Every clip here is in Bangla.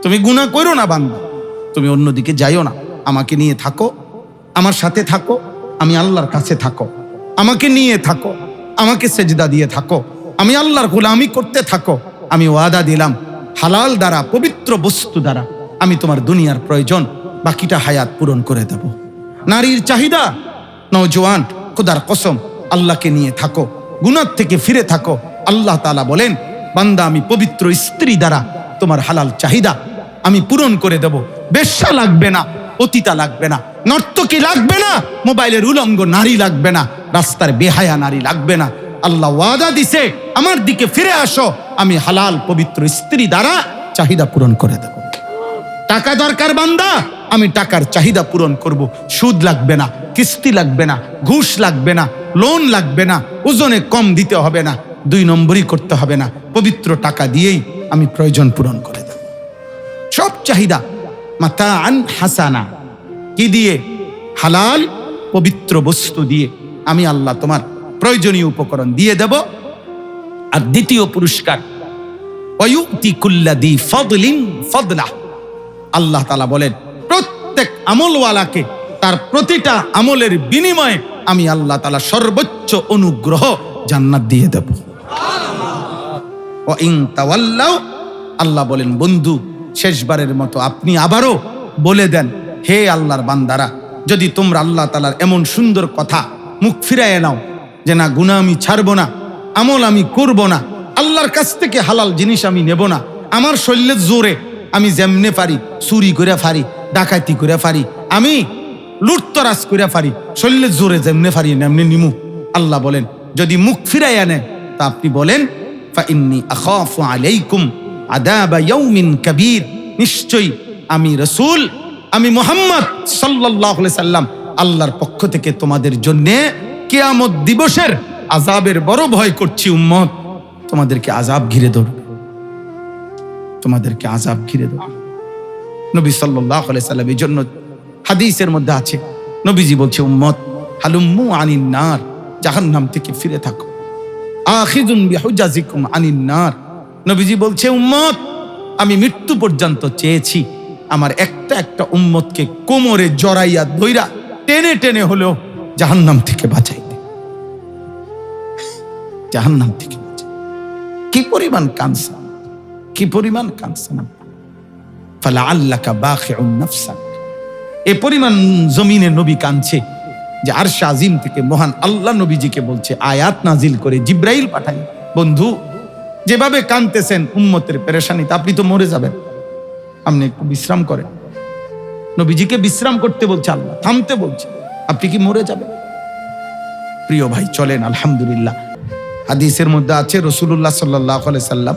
তুমি গুনাহ করো না বান্দা, তুমি অন্যদিকে যাইও না, আমাকে নিয়ে থাকো, আমার সাথে থাকো, আমি আল্লাহর কাছে থাকো, আমাকে নিয়ে থাকো, আমাকে সেজদা দিয়ে থাকো, আমি আল্লাহর গোলামি করতে থাকো। আমি ওয়াদা দিলাম হালাল দ্বারা, পবিত্র বস্তু দ্বারা আমি তোমার দুনিয়ার প্রয়োজন বাকিটা হায়াত পূরণ করে দেব। নারীর চাহিদা, নওজোয়ান খোদার কসম আল্লাহকে নিয়ে থাকো, গুনাহ থেকে ফিরে থাকো। আল্লাহ তাআলা বলেন, বান্দা আমি পবিত্র স্ত্রী দ্বারা তোমার হালাল চাহিদা আমি পূরণ করে দেব। বেশ্যা লাগবে না, পতিতা লাগবে না, নর্তকী লাগবে না, মোবাইলের উলঙ্গ নারী লাগবে না, রাস্তার বেহায়া নারী লাগবে না। আল্লাহ ওয়াদা দিছে, আমার দিকে ফিরে আসো, আমি হালাল পবিত্র স্ত্রী দ্বারা চাহিদা পূরণ করে দেব। টাকা দরকার বান্দা, আমি টাকার চাহিদা পূরণ করব। সুদ লাগবে না, কিস্তি লাগবে না, ঘুষ লাগবে না, লোন লাগবে না, ওজনে কম দিতে হবে না, 2 নম্বরই করতে হবে না, পবিত্র টাকা দিয়েই আমি প্রয়োজন পূরণ করে দেব। সব চাহিদা মাতাআন হাসানা, কি দিয়ে? হালাল পবিত্র বস্তু দিয়ে আমি আল্লাহ তোমার প্রয়োজনীয় উপকরণ দিয়ে দেব। আর দ্বিতীয় পুরস্কার, ওয়ায়ুতি কুল্লাযী ফাদলিন ফাদলাহ, আল্লাহ তাআলা বলেন প্রত্যেক আমলওয়ালাকে তার প্রতিটা আমলের বিনিময়ে আমি আল্লাহ তাআলা সর্বোচ্চ অনুগ্রহ জান্নাত দিয়ে দেব। ওয়া ইন তাওয়াল্লাউ, আল্লাহ বলেন বন্ধু শেষবারের মতো আপনি আবারও বলে দেন, হে আল্লাহর বান্দারা, যদি তোমরা আল্লাহ তাআলার এমন সুন্দর কথা মুখ ফিরায় নাও যে না গুনাহ আমি ছাড়বো না, আমল আমি করব না, আল্লাহর কাছ থেকে হালাল জিনিস আমি নেব না, আমার শরীরের জোরে আমি যেমনে পারি চুরি করে পারি, ডাকাতি করে পারি, আমি লুটতরাজ করে পারি, শরীরের জোরে যেমনে পারি এমনি নিমু। আল্লাহ বলেন যদি মুখ ফিরাইয়া নেন তা আপনি বলেন ফাইন্নী আখাফু আলাইকুম আযাবা ইয়াউমিন কাবীর, নিশ্চয়ই আমি রাসূল, আমি মুহাম্মদ সাল্লাল্লাহু আলাইহি সাল্লাম আল্লাহর পক্ষ থেকে তোমাদের জন্য কিয়ামত দিবসের আযাবের বড় ভয় করছি। উম্মত, তোমাদেরকে আযাব ঘিরে ধরবে, তোমাদেরকে আযাব ঘিরে ধরবে। নবী সাল্লাল্লাহু আলাইহি সাল্লাম এই জন্য হাদিসের মধ্যে আছে, নবীজি বলছে উম্মত হালুম্মু আনিন নার, জাহান্নাম থেকে ফিরে থাকো। আখিযুন বিহুজাজিকুম আনিন নার, নবীজি বলছে উম্মত আমি মৃত্যু পর্যন্ত চেয়েছি আমার একটা একটা উম্মতকে কোমরে জড়াইয়া ধইরা টেনে টেনে হলেও জাহান্নাম থেকে বাঁচাইতে, জাহান্নাম থেকে বাঁচাই। কি পরিমাণ কাঁদছে, কি পরিমাণ কাঁদছে না। ফালাআল্লাকা বাখিউন নাফসাক, এ পরিমাণ জমিনে নবী কাঁদছে যে আরশ আজিম থেকে মহান আল্লাহ নবীজিকে বলছে আয়াত নাজিল করে জিব্রাইল পাঠাই, বন্ধু যেভাবে কাঁদতেছেন উম্মতের পেরেশানিতে আপনি তো মরে যাবেন, আপনি একটু বিশ্রাম করেন। নবীজিকে বিশ্রাম করতে বলছে আল্লাহ, থামতে বলছে, আপনি কি মরে যাবেন? প্রিয় ভাই চলেন আলহামদুলিল্লাহ, হাদিসের মধ্যে আছে রাসূলুল্লাহ সাল্লাল্লাহু আলাইহি সাল্লাম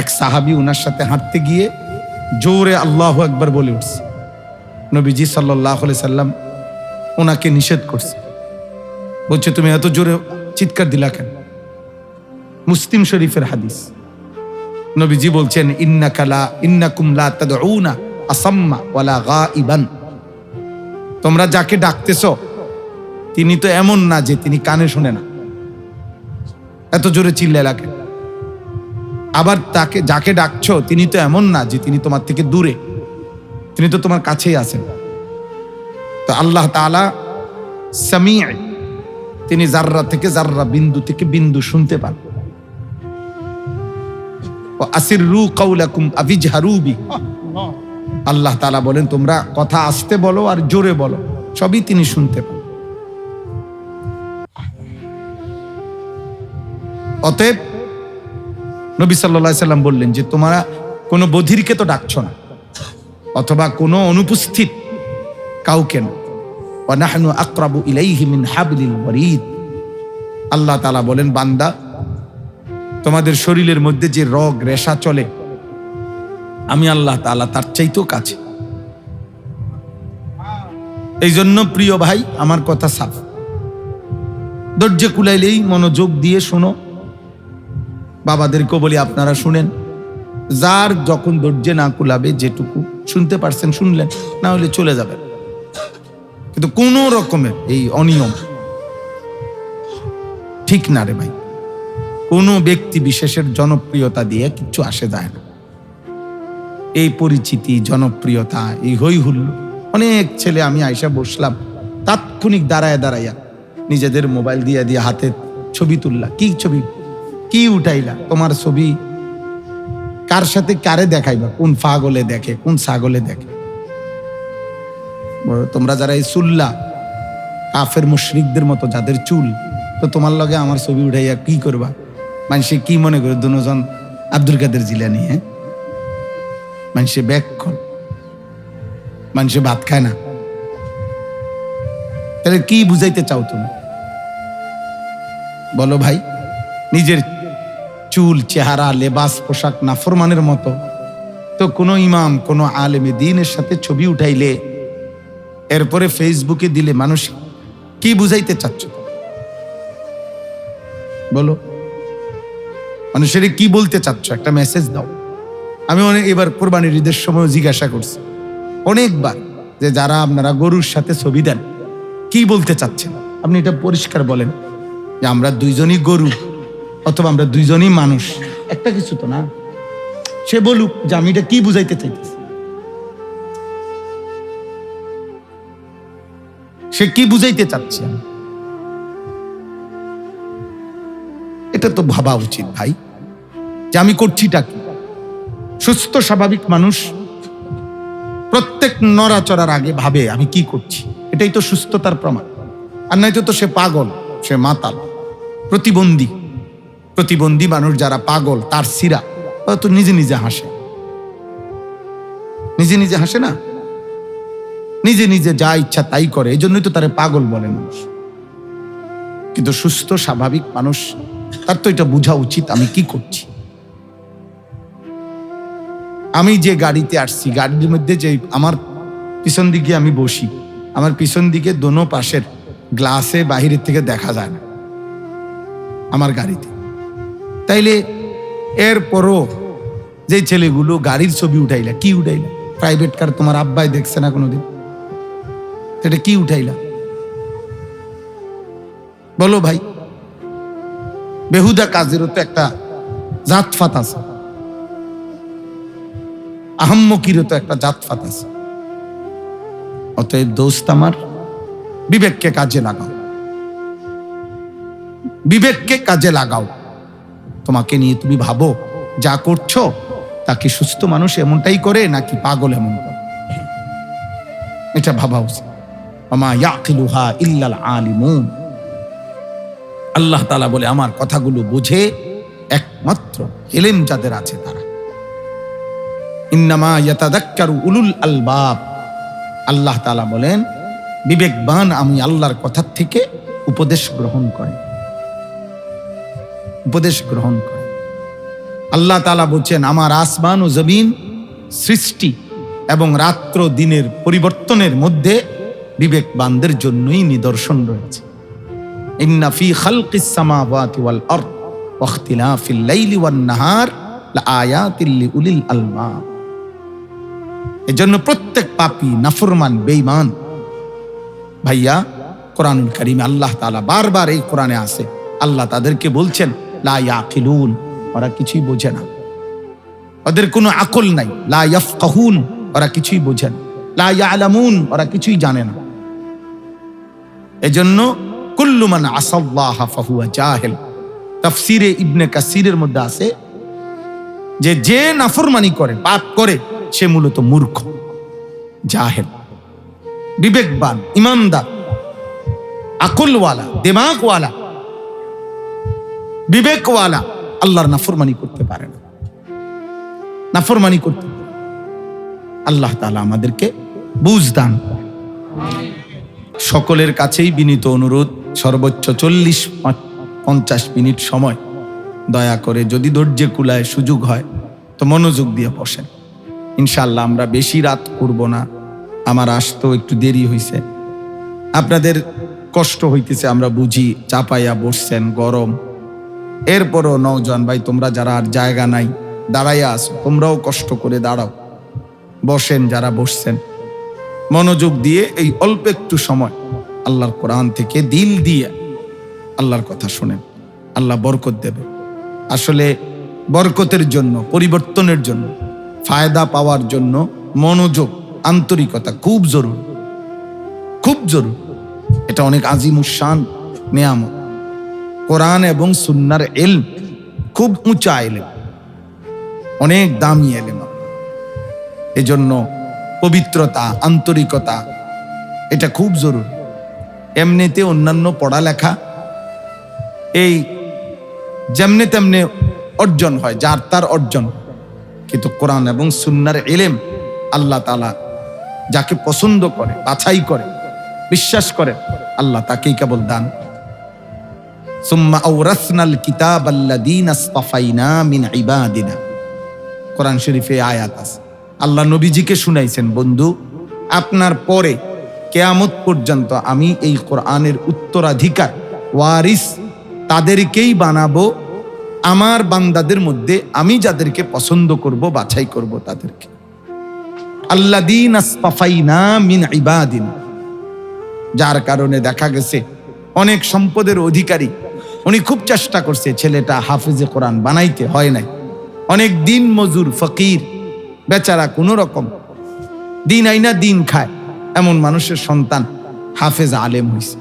এক সাহাবী ওনার সাথে হাঁটতে গিয়ে জোরে আল্লাহু আকবার বলে উঠছে। নবীজি সাল্লাল্লাহু আলাইহি সাল্লাম ওনাকে নিষেধ করছে, বলছে তুমি এত জোরে চিৎকার দিলা কেন? মুসলিম শরীফের হাদিস, নবীজি বলছেন ইন্নাকুম লা তাদউনা আসাম্মা ওয়ালা গাইবান, তোমরা যাকে ডাকতেছো তিনি তো এমন না যে তিনি কানে শুনে না, এত জোরে চিল্লায় কেন? আবার তাকে যাকে ডাকছো তিনি তো এমন না যে তিনি তোমার থেকে দূরে, তিনি তো তোমার কাছেই আছেন। তো আল্লাহ তাআলা সামি', তিনি জাররা থেকে জাররা, বিন্দু থেকে বিন্দু শুনতে পান। ওয়া আসিররু কাওলাকুম আবিজহারু বি, আল্লাহ তাআলা বলেন তোমরা কথা আস্তে বলো আর জোরে বলো, সবই তিনি শুনতে পান। অতএব নবী সাল্লাল্লাহু আলাইহি সাল্লাম বললেন যে তোমরা কোনো বধিরকে তো ডাকছো না, অথবা কোনো অনুপস্থিত কাউকে না। ওয়া নাহনু আকরাবু ইলাইহি মিন হাবলিল ওয়ারিদ, আল্লাহ তাআলা বলেন বান্দা তোমাদের শরীরের মধ্যে যে রগ রেশা চলে আমি আল্লাহ তাআলা তার চাইতেও কাছে। এই জন্য প্রিয় ভাই আমার কথা সাফ, ধৈর্য কুলাইলেই মনোযোগ দিয়ে শোনো। বাবাদেরকেও বলি আপনারা শুনেন, যার যখন ধৈর্য না কুলাবে, যেটুকু শুনতে পারছেন শুনলেন, না হলে চলে যাবেন। কিন্তু কোন রকমের এই অনিয়ম ঠিক না রে ভাই, কোন ব্যক্তি বিশেষের জনপ্রিয়তা দিয়ে কিচ্ছু আসে যায় না। এই পরিচিতি, জনপ্রিয়তা, এই হই হুল্লো, অনেক ছেলে আমি আইসা বসলাম, তাৎক্ষণিক দাঁড়ায় দাঁড়াইয়া নিজেদের মোবাইল দিয়ে দিয়ে হাতে ছবি তুললা। কি ছবি, কি উঠাইলা? তোমার ছবি কার সাথে কারে দেখাইবা? কোন পাগলে দেখে, কোন ছাগলে দেখে? তোমরা যারা এই চুল্লা, কাফের মুশরিকদের মতো যাদের চুল, তো তোমার লগে আমার ছবি উঠাইয়া কি করবা? মানুষে কি মনে করে দুজন আব্দুল কাদের জিলানী? হ্যাঁ, মানুষে ব্যাক কর, মানুষে ভাত খায় না। তাহলে কি বুঝাইতে চাও তুমি? বলো ভাই। নিজের চুল, চেহারা, লেবাস, পোশাক নাফরমানের মতো, তো কোনো ইমাম, কোনো আলেমে দ্বীনের সাথে ছবি উঠাইলে এরপরে ফেসবুকে দিলে মানুষ কি বুঝাইতে চাচ্ছ? বলো, মানুষের কি বলতে চাচ্ছ? একটা মেসেজ দাও। আমি এবার কোরবানির ঈদের সময় জিজ্ঞাসা করছি অনেকবার যে যারা আপনারা গরুর সাথে ছবি দেন, কি বলতে চাচ্ছেন? আপনি এটা পরিষ্কার বলেন যে আমরা দুইজনই গরু, অথবা আমরা দুইজনই মানুষ, একটা কিছু তো না। সে বলুক যে আমি এটা কি বুঝাইতে চাইতেছি, সে কি বুঝাইতে চাচ্ছে। এটা তো ভাবা উচিত ভাই, যে আমি করছিটা কি। সুস্থ স্বাভাবিক মানুষ প্রত্যেক নড়াচড়ার আগে ভাবে আমি কি করছি। এটাই তো সুস্থতার প্রমাণ। আর নয়তো তো সে পাগল, সে মাতাল, প্রতিবন্ধী। প্রতিবন্ধী মানুষ যারা পাগল, তার সিরা তো নিজে নিজে হাসে, নিজে নিজে হাসে না, নিজে নিজে যা ইচ্ছা তাই করে। এই জন্যই তো তারে পাগল বলে মানুষ। কিন্তু সুস্থ স্বাভাবিক মানুষ, তার তো এটা বোঝা উচিত আমি কি করছি। আমি যে গাড়িতে আসছি, গাড়ির মধ্যে যে আমার পিছন দিকে আমি বসি, আমার পিছন দিকে দোনো পাশের গ্লাসে বাহিরের থেকে দেখা যায় না আমার গাড়িতে। তাইলে এরপরও যে ছেলেগুলো গাড়ির ছবি উঠাইলা, কি উঠাইলা? প্রাইভেট কার তোমার আব্বাই দেখছে না কোনোদিন? এটা কি উঠাইলা? বলো ভাই। বেহুদা কাজেরও তো একটা জাতফাত আছে, আহাম্মকিরও তো একটা জাতফাত আছে। অতএব দোস্ত আমার, বিবেককে কাজে লাগাও, বিবেককে কাজে লাগাও। তোমাকে নিয়ে তুমি ভাবো যা করছো তা কি সুস্থ মানুষ এমনটাই করে নাকি পাগল এমন করে? এটা ভাবা উচিত। ওমা ইয়াকিলুহা ইল্লাল আলিমুন। আল্লাহ তাআলা বলে আমার কথাগুলো বুঝে একমাত্র ইলম যাদের আছে তারা। ইন্নামা ইয়াতাযাক্কারু উলুল আলবাব। আল্লাহ তাআলা বলেন বিবেকবান আমি আল্লাহর কথা থেকে উপদেশ গ্রহণ করে, উপদেশ গ্রহণ করে। আল্লাহ তাআলা বলছেন আমার আসমান ও জমিন সৃষ্টি এবং রাত্র দিনের পরিবর্তনের মধ্যে বিবেকবানদের জন্যই নিদর্শন রয়েছে। ইন্না ফি খালকিস সামাওয়াতি ওয়াল আরদ ওয়া ইখতিলাফিল লাইলি ওয়ান নাহার লাআয়াতিল লিউলিল আলবাব। এজন্য প্রত্যেক পাপী, নাফরমান, বেঈমান ভাইয়া, কোরআনুল কারীমে আল্লাহ তাআলা বারবার এই কোরআনে আছে, আল্লাহ তাদেরকে বলছেন লা ইয়াকিলুন, ওরা কিছুই বোঝে না, ওদের কোনো আকল নাই। লা ইয়াফকাহুন, ওরা কিছুই বোঝে না। লা ইয়ালামুন, ওরা কিছুই জানে না। এজন্য কুল্লু মান আসাল্লাহ ফাহুয়া জাহিল। তাফসীরে ইবনে কাসিরের মধ্যে আছে যে যে নাফরমানি করে, পাপ করে, সে মূলত মূর্খ, জাহেল। বিবেকবান, ইমানদার, আকলওয়ালা, দিমাগওয়ালা, বিবেকওয়ালা আল্লাহর নাফরমানি করতে পারে না, নাফরমানি করতে। আল্লাহ তাআলা আমাদেরকে বুঝ দান করেন। সকলের কাছেই বিনীত অনুরোধ, সর্বোচ্চ 40-50 মিনিট সময় দয়া করে, যদি ধৈর্য কুলায়, সুযোগ হয় তো মনোযোগ দিয়ে বসেন। ইনশাআল্লাহ আমরা বেশি রাত করব না। আমার আসতেও একটু দেরি হয়েছে, আপনাদের কষ্ট হইতেছে আমরা বুঝি, চাপাইয়া বসছেন, গরম। এরপরও নওজোয়ান ভাই তোমরা যারা আর জায়গা নাই দাঁড়াইয়া আসো, তোমরাও কষ্ট করে দাঁড়াও, বসেন যারা বসছেন, মনোযোগ দিয়ে এই অল্প একটু সময় আল্লাহর কোরআন থেকে দিল দিয়ে আল্লাহর কথা শুনেন, আল্লাহ বরকত দেবে। আসলে বরকতের জন্য, পরিবর্তনের জন্য ফায়দা পাওয়ার জন্য মনোযোগ, আন্তরিকতা খুব জরুরি, খুব জরুরি। এটা অনেক আজিমুশান নেয়ামত। কোরআন এবং সুন্নাহর ইলম খুব উঁচা ইলম, অনেক দামি ইলম। এজন্য পবিত্রতা, আন্তরিকতা এটা খুব জরুরি। এমনিতে অন্যান্য পড়ালেখা এই যেমনে তেমনে অর্জন হয়, যার তার অর্জন, কিন্তু কোরআন এবং সুন্নাহর ইলম আল্লাহ তাআলা যাকে পছন্দ করে, বাছাই করে, বিশ্বাস করে, আল্লাহ তাকেই কেবল দান। সুম্মা আওরাসনাল কিতাবাল্লাযীনা ইসতাফাইনা মিন ইবাদিনা, কোরআন শরীফে আয়াত আছে। আল্লাহ নবীজিকে শুনাইছেন, বন্ধু আপনার পরে কিয়ামত পর্যন্ত আমি এই কোরআনের উত্তরাধিকার, ওয়ারিস তাদেরকেই বানাবো, আমার বান্দাদের মধ্যে আমি যাদেরকে পছন্দ করব, বাছাই করব তাদেরকে। আল্লাযীনা ইসতাফাইনা মিন ইবাদিনা, যার কারণে দেখা গেছে অনেক সম্পদের অধিকারী, উনি খুব চেষ্টা করছে ছেলেটা হাফেজে কোরআন বানাইতে, হয় নাই। অনেক দিন মজুর ফকির বেচারা কোন রকম দিন আইনা দিন খায়, এমন মানুষের সন্তান হাফেজ আলেম হয়েছে।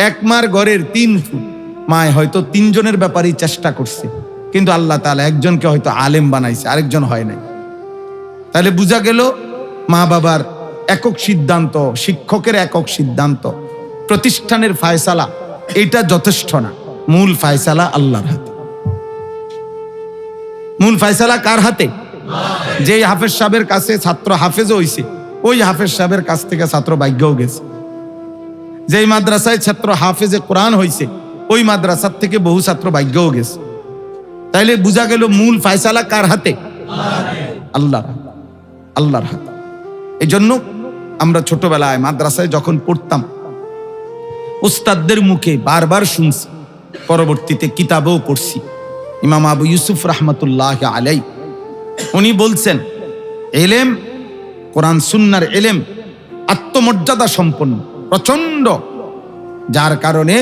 একমার ঘরের 3 ফুট, মায় হয়তো 3 জনের ব্যাপারেই চেষ্টা করছে, কিন্তু আল্লাহ তাআলা একজনকে হয়তো আলেম বানাইছে, আরেকজন হয় নাই। তাহলে বোঝা গেল মা বাবার একক সিদ্ধান্ত, শিক্ষকের একক সিদ্ধান্ত, প্রতিষ্ঠানের ফায়সালা এটা যথেষ্ট না। মূল ফায়সালা আল্লাহর হাতে। মূল ফায়সালা কার হাতে? যেই হাফেজ সাহেবের কাছে ছাত্র হাফেজ হইছে, ওই হাফেজ সাহেবের কাছ থেকে ছাত্র ভাগ্যও গেছে। যেই মাদ্রাসায় ছাত্র হাফেজে কোরআন হইছে, ওই মাদ্রাসার থেকে বহু ছাত্র ভাগ্যও গেছে। তাইলে বোঝা গেল মূল ফায়সালা কার হাতে? আল্লাহর হাতে, আল্লাহর হাতে। এই জন্য আমরা ছোটবেলায় মাদ্রাসায় যখন পড়তাম, উস্তাদদের মুখে বারবার শুনছি, পরবর্তীতে কিতাবেও পড়ছি। ইমাম আবু ইউসুফ রাহমাতুল্লাহ আলাই উনি বলছেন, এলেম, কোরআন সুন্নাহর এলেম আত্মমর্যাদা সম্পন্ন, প্রচন্ড, যার কারণে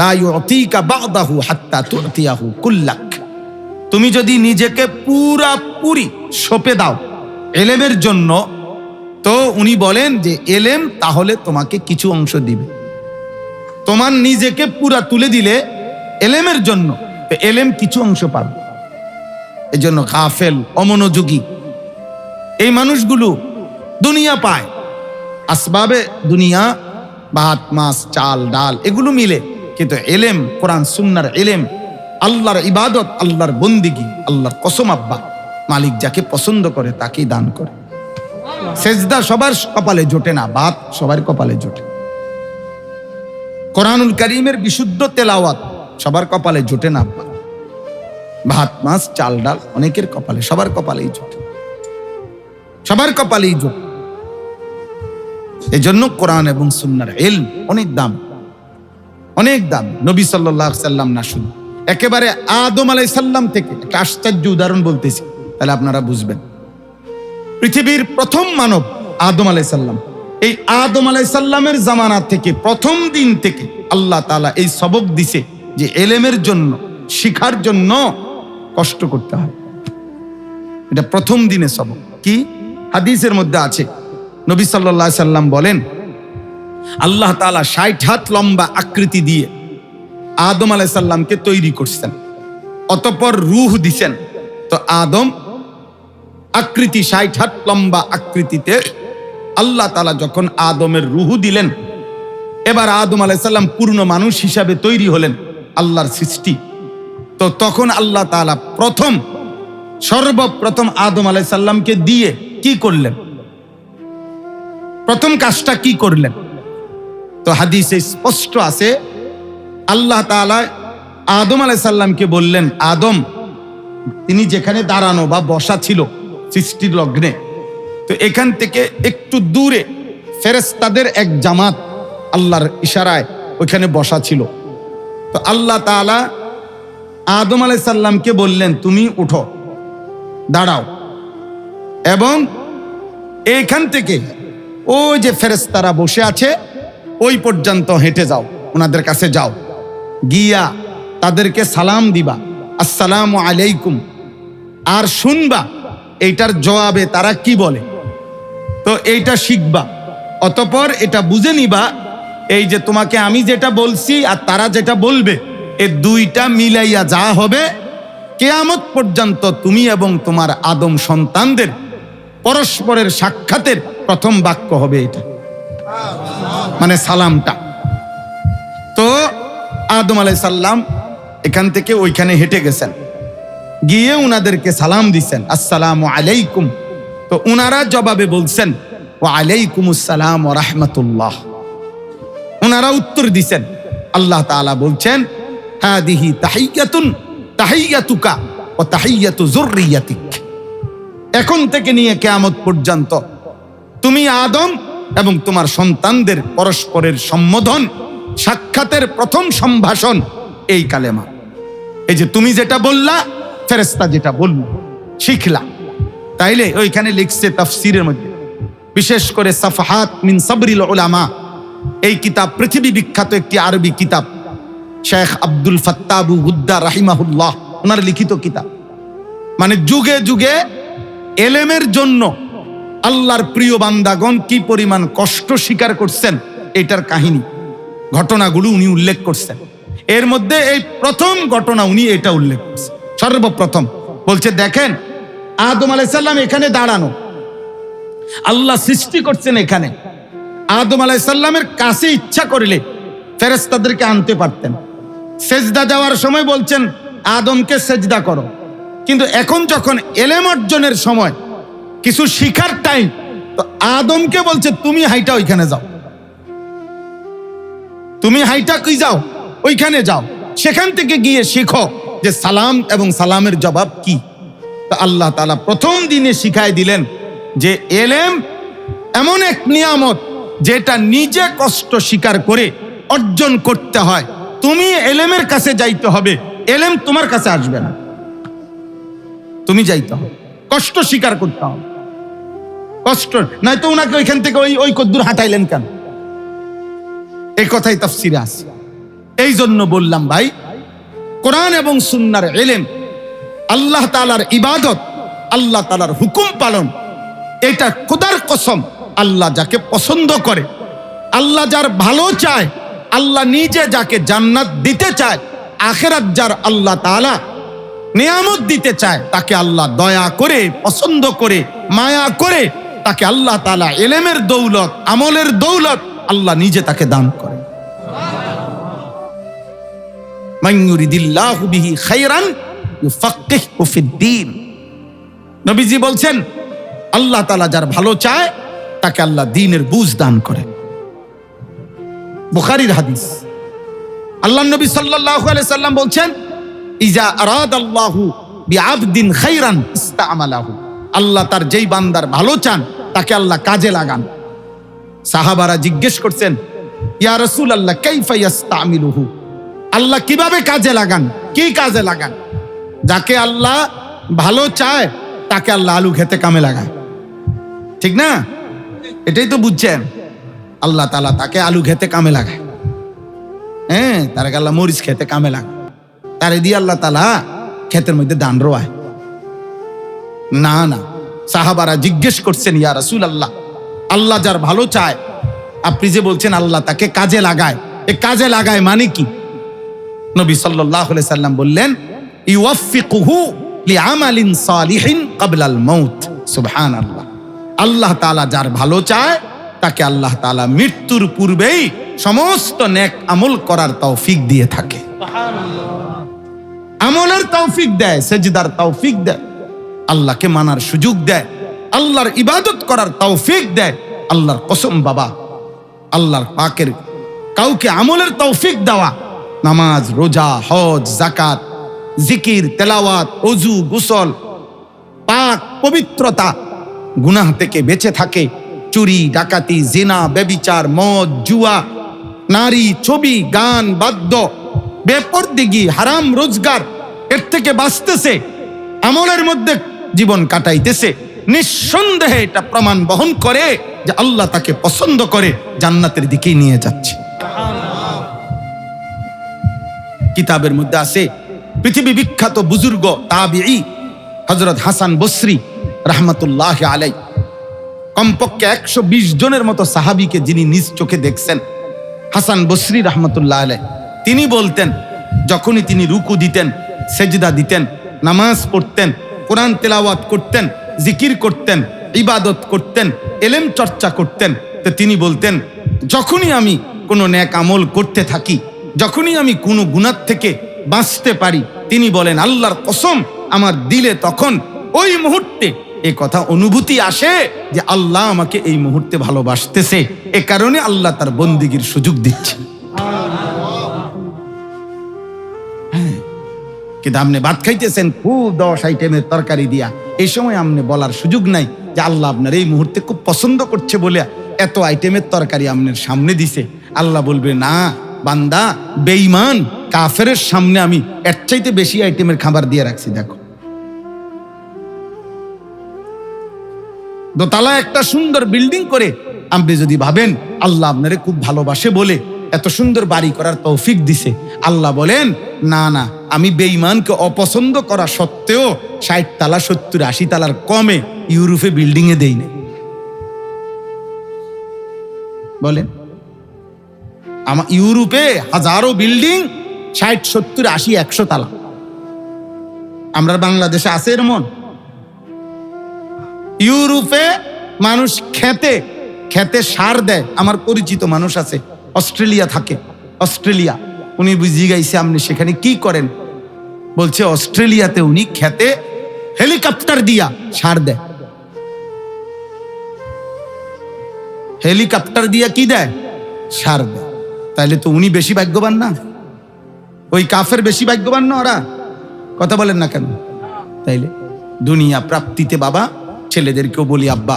লা ইউতিকা বা'দাহু হাত্তা তু'তিয়াহু কুল্লাক। তুমি যদি নিজেকে পুরাপুরি সঁপে দাও এলেমের জন্য, তো উনি বলেন যে এলেম তাহলে তোমাকে কিছু অংশ দিবে। তোমার নিজেকে পুরা তুলে দিলে এলেমের জন্য, তো এলেম কিছু অংশ পাবে। এই জন্য গাফেল, অমনোযোগী এই মানুষগুলো দুনিয়া পায়, আসবাবে দুনিয়া, ভাত মাছ চাল ডাল এগুলো মিলে, কিন্তু এলেম, কোরআন সুন্নাহর এলেম, আল্লাহর ইবাদত, আল্লাহর বন্দিগি, আল্লাহর কসম আব্বা, মালিক যাকে পছন্দ করে তাকেই দান করে। সেজদা সবার কপালে জোটে না, ভাত সবার কপালে জোটে। কোরআনুল কারীমের বিশুদ্ধ তেলাওয়াত সবার কপালে জোটে না, ভাত মাছ চাল ডাল অনেকের কপালে, সবার কপালেই জোটে, সবার কপালেই জোটে। এজন্য কোরআন এবং সুন্নাহর ইলম অনেক দাম, অনেক দাম। নবী সাল্লাল্লাহু আলাইহি সাল্লাম না শুনে একেবারে আদম আলাইহিস সালাম থেকে একটা আশ্চর্য উদাহরণ বলতেছি, তাহলে আপনারা বুঝবেন। পৃথিবীর প্রথম মানব আদম আলাইহিস সালাম, এই আদম আলাইহিস সালামের জামানা থেকে, প্রথম দিন থেকে আল্লাহ তাআলা এই সবক দিছে যে এলেমের জন্য, শিখার জন্য কষ্ট করতে হয়। এটা প্রথম দিনের সবক। কি হাদিসের মধ্যে আছে, নবী সাল্লাল্লাহু আলাইহি সাল্লাম বলেন, আল্লাহ তাআলা 60 হাত লম্বা আকৃতি দিয়ে আদম আলাইহিস সালামকে তৈরি করছেন, অতঃপর রূহ দিছেন। তো আদম আকৃতি 60 হাত লম্বা আকৃতিতে আল্লাহ তাআলা যখন আদমের রূহ দিলেন, এবার আদম আলাইহিস সালাম পূর্ণ মানুষ হিসাবে তৈরি হলেন, আল্লাহর সৃষ্টি। তো তখন আল্লাহ তাআলা সর্বপ্রথম আদম আলাইহিস সালামকে দিয়ে কি করলেন? প্রথম কাজটা কি করলেন? তো হাদিসে স্পষ্ট আছে, আল্লাহ তাআলা আদম আলাইহিস সালামকে বললেন, আদম, তিনি যেখানে দাঁড়ানো বা বসা ছিল সৃষ্টির লগ্নে, তো এখান থেকে একটু দূরে ফেরেশতাদের এক জামাত আল্লাহর ইশারায় ওইখানে বসা ছিল। তো আল্লাহ তাআলা আদম আলাইহিস সালামকে বললেন, তুমি উঠো, দাঁড়াও, এবং এইখান থেকে ওই যে ফেরেশতারা বসে আছে ওই পর্যন্ত হেঁটে যাও, ওনাদের কাছে যাও, গিয়া তাদেরকে সালাম দিবা, আসসালামু আলাইকুম, আর শুনবা এইটার জবাবে তারা কি বলে, তো এইটা শিখবা। অতঃপর এটা বুঝে নিবা, এই যে তোমাকে আমি যেটা বলছি আর তারা যেটা বলবে, এই দুইটা মিলাইয়া যা হবে, কিয়ামত পর্যন্ত তুমি এবং তোমার আদম সন্তানদের পরস্পরের সাক্ষাতের প্রথম বাক্য হবে এটা, মানে সালামটা। তো আদম আলাইহিস সালাম এখান থেকে ওইখানে হেঁটে গেছেন, গিয়ে উনাদেরকে সালাম দিছেন, আসসালামু আলাইকুম। তো উনারা জবাবে বলছেন ওয়া আলাইকুমুস সালাম ওয়া রাহমাতুল্লাহ। উনারা উত্তর দিছেন, আল্লাহ তাআলা বলছেন হাদিহি তাহিয়াতুন তাহিয়াতুকা ওয়া তাহিয়াতু যুররিয়াতিক। এখন থেকে নিয়ে কিয়ামত পর্যন্ত তুমি আদম এবং তোমার সন্তানদের পরস্পরের সম্বোধন, সাক্ষাতের প্রথম সম্ভাষণ এই কালেমা। এই যে তুমি যেটা বললা, ফেরেশতা যেটা বলল, শিখলা। তাইলে ওইখানে লিখছে তাফসীরের মধ্যে, বিশেষ করে সাফহাত মিন সাবরিল উলামা, এই কিতাব পৃথিবী বিখ্যাত একটি আরবি কিতাব, শেখ আব্দুল ফাত্তাহ আবু গুদ্দা রাহিমাহুল্লাহ ওনার লিখিত কিতাব। মানে যুগে যুগে এলেমের জন্য আল্লাহর প্রিয় বান্দাগণ কি পরিমাণ কষ্ট স্বীকার করছেন, এটার কাহিনী, ঘটনাগুলো উনি উল্লেখ করছেন। এর মধ্যে এই প্রথম ঘটনা উনি এটা উল্লেখ করছেন। সর্বপ্রথম বলছে, দেখেন আদম আলাইহিস সালাম এখানে দাঁড়ানো, আল্লাহ সৃষ্টি করছেন এখানে। আদম আলাইহিস সালামের কাছে ইচ্ছা করলে ফেরেশতাদেরকে আনতে পারতেন, সেজদা দেওয়ার সময় বলছেন আদমকে সেজদা করো। কিন্তু এখন যখন এলেম অর্জনের সময়, কিছু শিখার টাইম, তো আদমকে বলছে তুমি হাইটা ওইখানে যাও, তুমি হাইটা কি যাও ওইখানে যাও, সেখান থেকে গিয়ে শিখো যে সালাম এবং সালামের জবাব কি। তো আল্লাহ তাআলা প্রথম দিনে শিখায় দিলেন যে এলেম এমন এক নিয়ামত যেটা নিজে কষ্ট স্বীকার করে অর্জন করতে হয়। তুমি এলেমের কাছে যাইতে হবে, এলেম তোমার কাছে আসবে না, তুমি যাইতে হবে, কষ্ট স্বীকার করতে হবে। কষ্ট নাই তো উনাকে ওইখান থেকে ওই কদ্দুর হাঁটাইলেন কেন, এই কথাই তাফসীরে আছে। এই জন্য বললাম ভাই, কোরআন এবং সুন্নাহর ইলম, আল্লাহ তাআলার ইবাদত, আল্লাহ তাআলার হুকুম পালন, এটা খোদার কসম, আল্লাহ যাকে পছন্দ করে, আল্লাহ যার ভালো চায়, আল্লাহ নিজে যাকে জান্নাত দিতে চায়, আখিরাত যার আল্লাহ তাআলা নিয়ামত দিতে চায়, তাকে আল্লাহ দয়া করে, পছন্দ করে, মায়া করে, তাকে আল্লাহ তাআলা ইলমের দৌলত, আমলের দৌলত আল্লাহ নিজে তাকে দান করে। মান ইউরিদিল্লাহু বিহি খায়রান ইউফাক্কিহু ফিদ্দীন। নবীজি বলছেন আল্লাহ তাআলা যার ভালো চায় তাকে আল্লাহ দ্বীনের বুঝ দান করে। বুখারীর হাদিস, আল্লাহর নবী সাল্লাল্লাহু আলাইহি সাল্লাম বলছেন ইজা আরাদাল্লাহু বিআবদিন খায়রান ইসতা'মালাহু। আল্লাহ তার যেই বান্দার ভালো চান তাকে আল্লাহ কাজে লাগান। সাহাবারা জিজ্ঞেস করছেন, ইয়া রাসূলুল্লাহ কাইফা ইস্তা'মিলুহু, আল্লাহ কিভাবে কাজে লাগান, কি কাজে লাগান? যাকে আল্লাহ ভালো চায় তাকে আল্লাহ আলু খেতে কামে লাগায়, ঠিক না? এটাই তো বুঝছেন, আল্লাহ তাআলা তাকে আলু খেতে কামে লাগায়, হ্যাঁ, তাকে আল্লাহ মরিচ খেতে কামে লাগায়, তারে দিয়ে আল্লাহ তাআলা ক্ষেতের মধ্যে ধান রোয়ায় না। না, সাহাবারা জিজ্ঞেস করছেন, ইয়া রাসূলুল্লাহ, আল্লাহ যার ভালো চায়, আপনি যে বলছেন আল্লাহ তাকে কাজে লাগায়, এই কাজে লাগায় মানে কি? নবী সাল্লাল্লাহু আলাইহি সাল্লাম বললেন, ইউওয়াফিকুহু লিআমালিন সালিহিন ক্বাবলাল মাউত। সুবহানাল্লাহ। আল্লাহ তাআলা যার ভালো চায় তাকে আল্লাহ তাআলা মৃত্যুর পূর্বেই সমস্ত নেক আমল করার তৌফিক দিয়ে থাকে। সুবহানাল্লাহ। আমলের তৌফিক দেয়, সেজদার তৌফিক দেয়, আল্লাহকে মানার সুযোগ দেয়, আল্লাহর ইবাদত করার তৌফিক দেয়। আল্লাহর কসম বাবা, আল্লাহর পাকের কাউকে আমলের তৌফিক দেওয়া, নামাজ, রোজা, হজ, যাকাত, জিকির, তেলাওয়াত, ওযু, গোসল, পাক পবিত্রতা, গুনাহ থেকে বেঁচে থাকে, চুরি, ডাকাতি, জিনা, ব্যভিচার, মদ, জুয়া, নারী, ছবি, গান, বাদ্য, বেপরদিগি, হারাম রোজগার, এর থেকে বাঁচতেছে, আমলের মধ্যে জীবন কাটাইতেছে, নিঃসন্দেহে এটা প্রমাণ বহন করে যে আল্লাহ তাকে পছন্দ করে, জান্নাতের দিকে নিয়ে যাচ্ছে। কিতাবের মধ্যে আছে পৃথিবী বিখ্যাত বুজুর্গ তাবিঈ হযরত হাসান বসরি রাহমাতুল্লাহ আলাই, কমপক্ষে 120 জনের মতো সাহাবীকে যিনি নিজ চোখে দেখছেন। হাসান বসরি রাহমাতুল্লাহ আলাই তিনি বলতেন, যখনই তিনি রুকু দিতেন, সেজদা দিতেন, নামাজ পড়তেন, কোরআন তেলাওয়াত করতেন, জিকির করতেন, ইবাদত করতেন, এলেম চর্চা করতেন, তো তিনি বলতেন, যখনই আমি কোনো নেক আমল করতে থাকি, যখনই আমি কোনো গুনাহ থেকে বাঁচতে পারি, তিনি বলেন আল্লাহর কসম আমার দিলে তখন ওই মুহূর্তে এ কথা অনুভূতি আসে যে আল্লাহ আমাকে এই মুহূর্তে ভালোবাসতেছে, এ কারণে আল্লাহ তার বন্দিগির সুযোগ দিচ্ছে। কিন্তু আপনি ভাত খাইতেছেন খুব 10 আইটেমের তরকারি দিয়া, এই সময় আপনি বলার সুযোগ নাই যে আল্লাহ আপনার এই মুহূর্তে খুব পছন্দ করছে বলে এত আইটেমের তরকারি আপনার সামনে দিছে। আল্লাহ বলবে না বান্দা, বেঈমান কাফেরের সামনে আমি এর চাইতে বেশি আইটেমের খাবার দিয়ে রাখছি। দেখো, দোতলা একটা সুন্দর বিল্ডিং করে আপনি যদি ভাবেন আল্লাহ আপনারে খুব ভালোবাসে বলে এত সুন্দর বাড়ি করার তৌফিক দিছে, আল্লাহ বলেন না না, আমি বেঈমানকে অপছন্দ করা সত্ত্বেও 60 তালা 70 80 তালার কমে ইউরোপে বিল্ডিং এ দেই না। বলেন, আমার ইউরোপে হাজারো বিল্ডিং 60 70 80 100 তালা, আমরা বাংলাদেশে আছে এরমন? ইউরোপে মানুষ খেতে খেতে সার দেয়। আমার পরিচিত মানুষ আছে, অস্ট্রেলিয়া থাকে, অস্ট্রেলিয়া, উনি বুঝিয়ে গাইছে আপনি সেখানে কি করেন, বলছে অস্ট্রেলিয়াতে উনি খেতে হেলিকপ্টার দিয়া সার দেয়। হেলিকপ্টার দিয়া কি দেয়? সার দেয়। তাইলে তো উনি বেশি ভাগ্যবান না? ওই কাফের বেশি ভাগ্যবান না ওরা? কথা বলেন না কেন? তাইলে দুনিয়া প্রাপ্তিতে বাবা ছেলেদেরকেও বলি, আব্বা